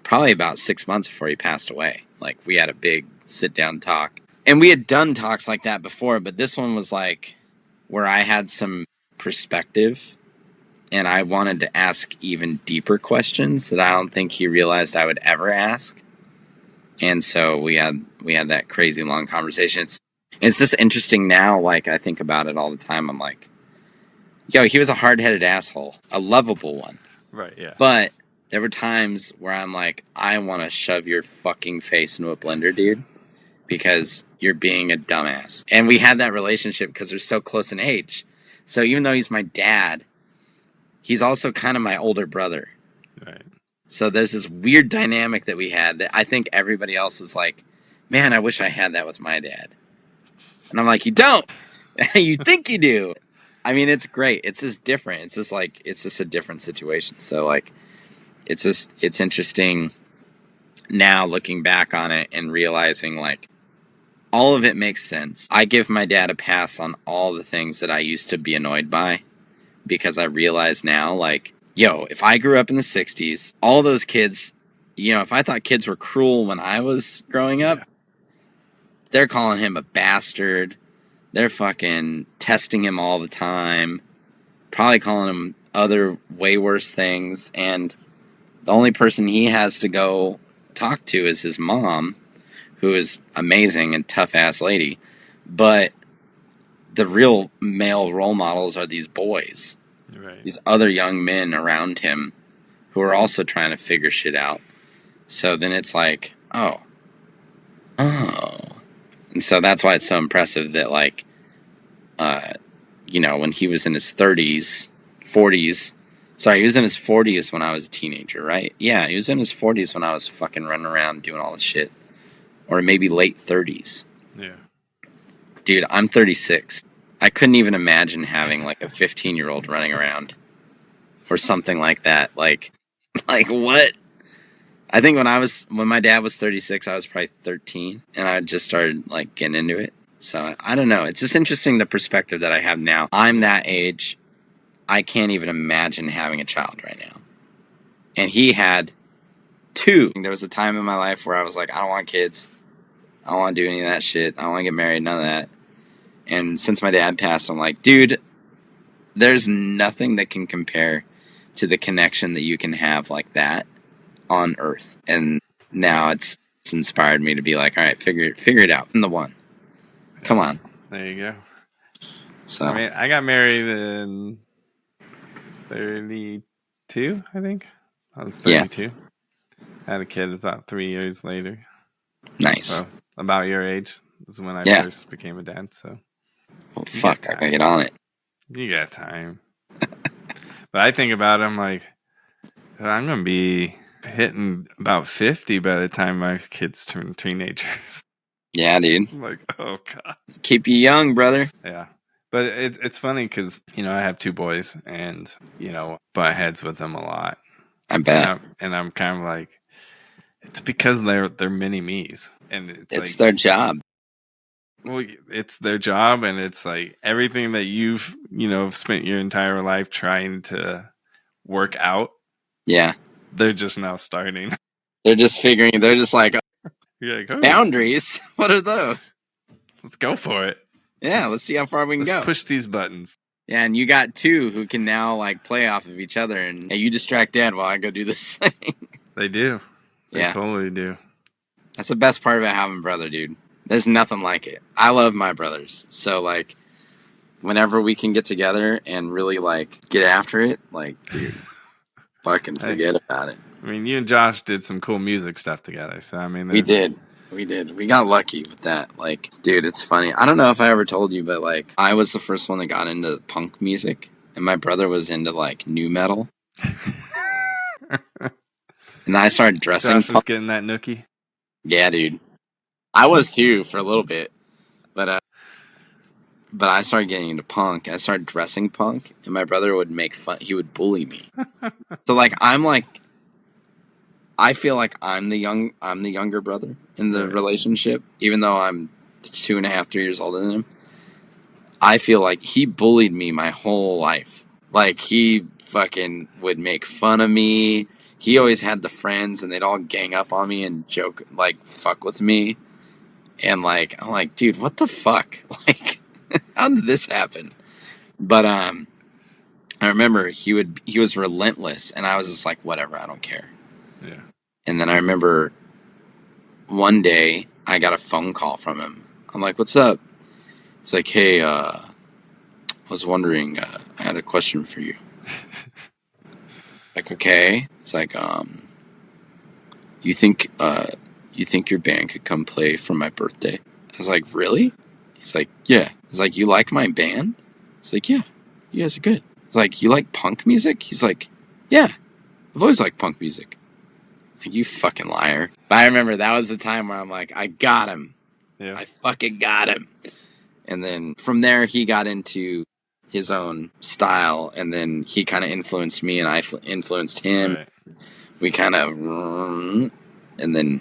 probably about 6 months before he passed away. Like, we had a big sit down talk. And we had done talks like that before, but this one was like where I had some perspective and I wanted to ask even deeper questions that I don't think he realized I would ever ask. And so we had that crazy long conversation. It's just interesting now. Like, I think about it all the time. I'm like, yo, he was a hard-headed asshole, a lovable one. Right. Yeah. But there were times where I'm like, I want to shove your fucking face into a blender, dude, because you're being a dumbass. And we had that relationship because they're so close in age. So even though he's my dad, he's also kind of my older brother. Right. So there's this weird dynamic that we had that I think everybody else was like, man, I wish I had that with my dad. And I'm like, you don't. You think you do. I mean, it's great. It's just different. It's just a different situation. So, like, it's interesting now looking back on it and realizing, like, all of it makes sense. I give my dad a pass on all the things that I used to be annoyed by because I realize now, like, yo, if I grew up in the 60s, all those kids, if I thought kids were cruel when I was growing up, they're calling him a bastard. They're fucking testing him all the time. Probably calling him other way worse things. And the only person he has to go talk to is his mom, who is amazing and tough-ass lady. But the real male role models are these boys. Right. These other young men around him who are also trying to figure shit out. So then it's like, oh. And so that's why it's so impressive that, like, when he was in his 40s, sorry, he was in his 40s when I was a teenager, right? Yeah, he was in his 40s when I was fucking running around doing all this shit. Or maybe late 30s. Yeah. Dude, I'm 36. I couldn't even imagine having, like, a 15-year-old running around. Or something like that. Like what? I think when my dad was 36, I was probably 13. And I just started, like, getting into it. So, I don't know. It's just interesting the perspective that I have now. I'm that age. I can't even imagine having a child right now. And he had 2. There was a time in my life where I was like, I don't want kids. I don't want to do any of that shit. I don't want to get married, none of that. And since my dad passed, I'm like, dude, there's nothing that can compare to the connection that you can have like that on Earth. And now it's inspired me to be like, all right, figure it out. I'm the one. Come on. There you go. So I mean, I got married in 32, I think. I was 32. Yeah. Had a kid about 3 years later. Nice. So about your age is when I first became a dad. So, well, fuck, I gotta get on it. You got time. But I think about it, I'm like, I'm gonna be hitting about 50 by the time my kids turn teenagers. Yeah, dude. I'm like, oh god, keep you young, brother. Yeah, but it's funny because I have 2 boys and butt heads with them a lot. I bet. And I'm kind of like, it's because they're mini me's, and it's like, their job. Well, it's their job, and it's like everything that you've spent your entire life trying to work out. Yeah, they're just now starting. They're just figuring. They're just like, you're like, oh, boundaries. What are those? Let's go for it. Yeah, let's see how far we can go. Push these buttons. Yeah, and you got 2 who can now like play off of each other, and hey, you distract Dad while I go do this thing. They do. They totally do. That's the best part about having a brother, dude. There's nothing like it. I love my brothers. So, like, whenever we can get together and really, like, get after it, like, dude, fucking forget about it. I mean, you and Josh did some cool music stuff together. So, I mean, we did. We got lucky with that. Like, dude, it's funny. I don't know if I ever told you, but, like, I was the first one that got into punk music. And my brother was into, like, nu metal. And I started dressing. Josh was getting that nookie? Yeah, dude. I was too for a little bit, but I started getting into punk. I started dressing punk, and my brother would make fun. He would bully me. So like I'm like I feel like I'm the younger brother in the relationship, even though I'm 2.5, 3 years older than him. I feel like he bullied me my whole life. Like, he fucking would make fun of me. He always had the friends, and they'd all gang up on me and joke, like, fuck with me. And, like, I'm like, dude, what the fuck? Like, how did this happen? But, I remember he was relentless, and I was just like, whatever, I don't care. Yeah. And then I remember one day I got a phone call from him. I'm like, what's up? It's like, hey, I was wondering, I had a question for you. Like, okay. It's like, you think your band could come play for my birthday? I was like, really? He's like, yeah. He's like, you like my band? It's like, yeah, you guys are good. He's like, you like punk music? He's like, yeah, I've always liked punk music. Like, you fucking liar. But I remember that was the time where I'm like, I got him. Yeah. I fucking got him. And then from there, he got into his own style, and then he kind of influenced me, and I influenced him. Right. We kind of, and then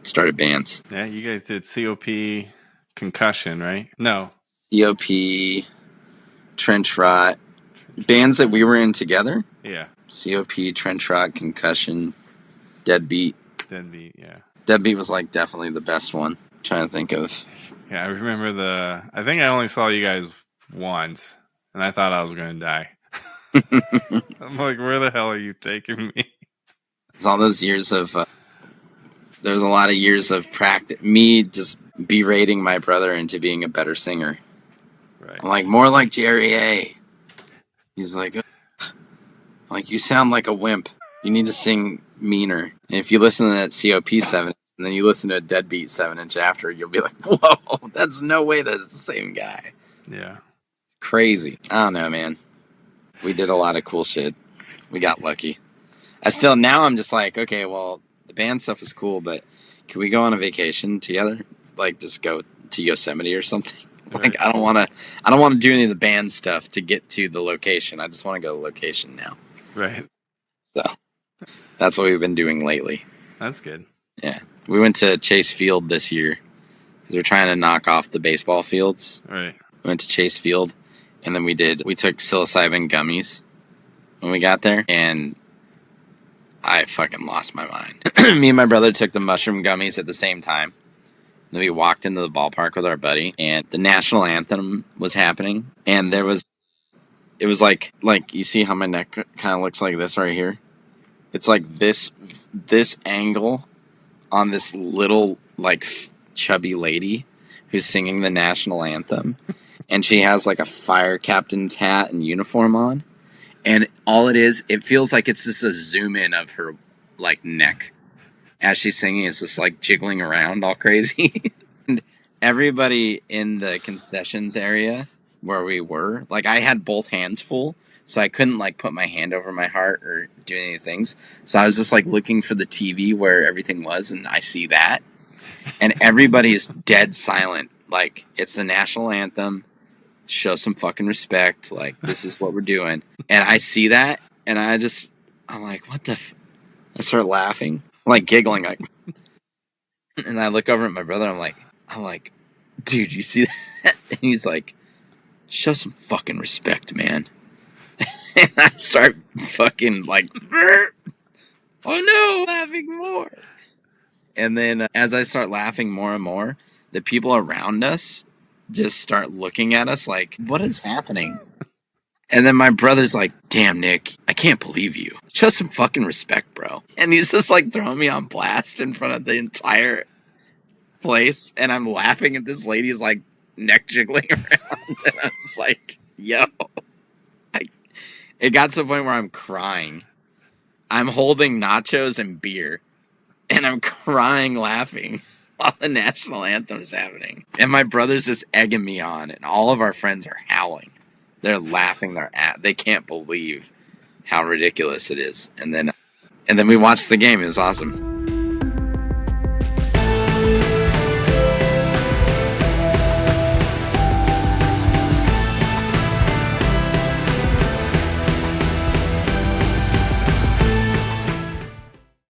started bands. Yeah, you guys did COP, Concussion, right? No. COP, Trench Rot, bands that we were in together. Yeah. COP, Trench Rot, Concussion, Deadbeat. Yeah. Deadbeat was like definitely the best one. I'm trying to think of. Yeah, I remember I think I only saw you guys once, and I thought I was going to die. I'm like, where the hell are you taking me? It's all those years of, there's a lot of years of practice, me just berating my brother into being a better singer. Right. I'm like, more like Jerry A. He's like, you sound like a wimp. You need to sing meaner. And if you listen to that COP 7, and then you listen to a Deadbeat 7-inch after, you'll be like, whoa, that's no way that's the same guy. Yeah. Crazy. I don't know, man. We did a lot of cool shit. We got lucky. Now I'm just like, okay, well, the band stuff is cool, but can we go on a vacation together? Like, just go to Yosemite or something? Right. Like, I don't want to do any of the band stuff to get to the location. I just want to go to the location now. Right. So that's what we've been doing lately. That's good. Yeah. We went to Chase Field this year because we're trying to knock off the baseball fields. Right. We went to Chase Field, and then we took psilocybin gummies when we got there, and I fucking lost my mind. Me and my brother took the mushroom gummies at the same time. Then we walked into the ballpark with our buddy, and the national anthem was happening, and it was like you see how my neck kind of looks like this right here? It's like this angle on this little, like, chubby lady who's singing the national anthem, and she has like a fire captain's hat and uniform on, and all it feels like it's just a zoom in of her, like, neck as she's singing. It's just like jiggling around all crazy. And everybody in the concessions area where we were, like, I had both hands full, so I couldn't, like, put my hand over my heart or do any things. So I was just, like, looking for the TV where everything was, and I see that. And everybody is dead silent. Like, it's the national anthem. Show some fucking respect. Like, this is what we're doing. And I see that, and I'm like, what the I start laughing. Like, giggling. Like, and I look over at my brother, I'm like, dude, you see that? And he's like, show some fucking respect, man. And I start fucking like, oh no, laughing more. And then as I start laughing more and more, the people around us just start looking at us like, what is happening? And then my brother's like, damn, Nick, I can't believe you. Show some fucking respect, bro. And he's just like throwing me on blast in front of the entire place. And I'm laughing at this lady's like neck jiggling around. And I'm just like, yo. It got to the point where I'm crying. I'm holding nachos and beer. And I'm crying laughing while the national anthem's happening. And my brother's just egging me on. And all of our friends are howling. They're laughing they can't believe how ridiculous it is. And then we watched the game. It was awesome.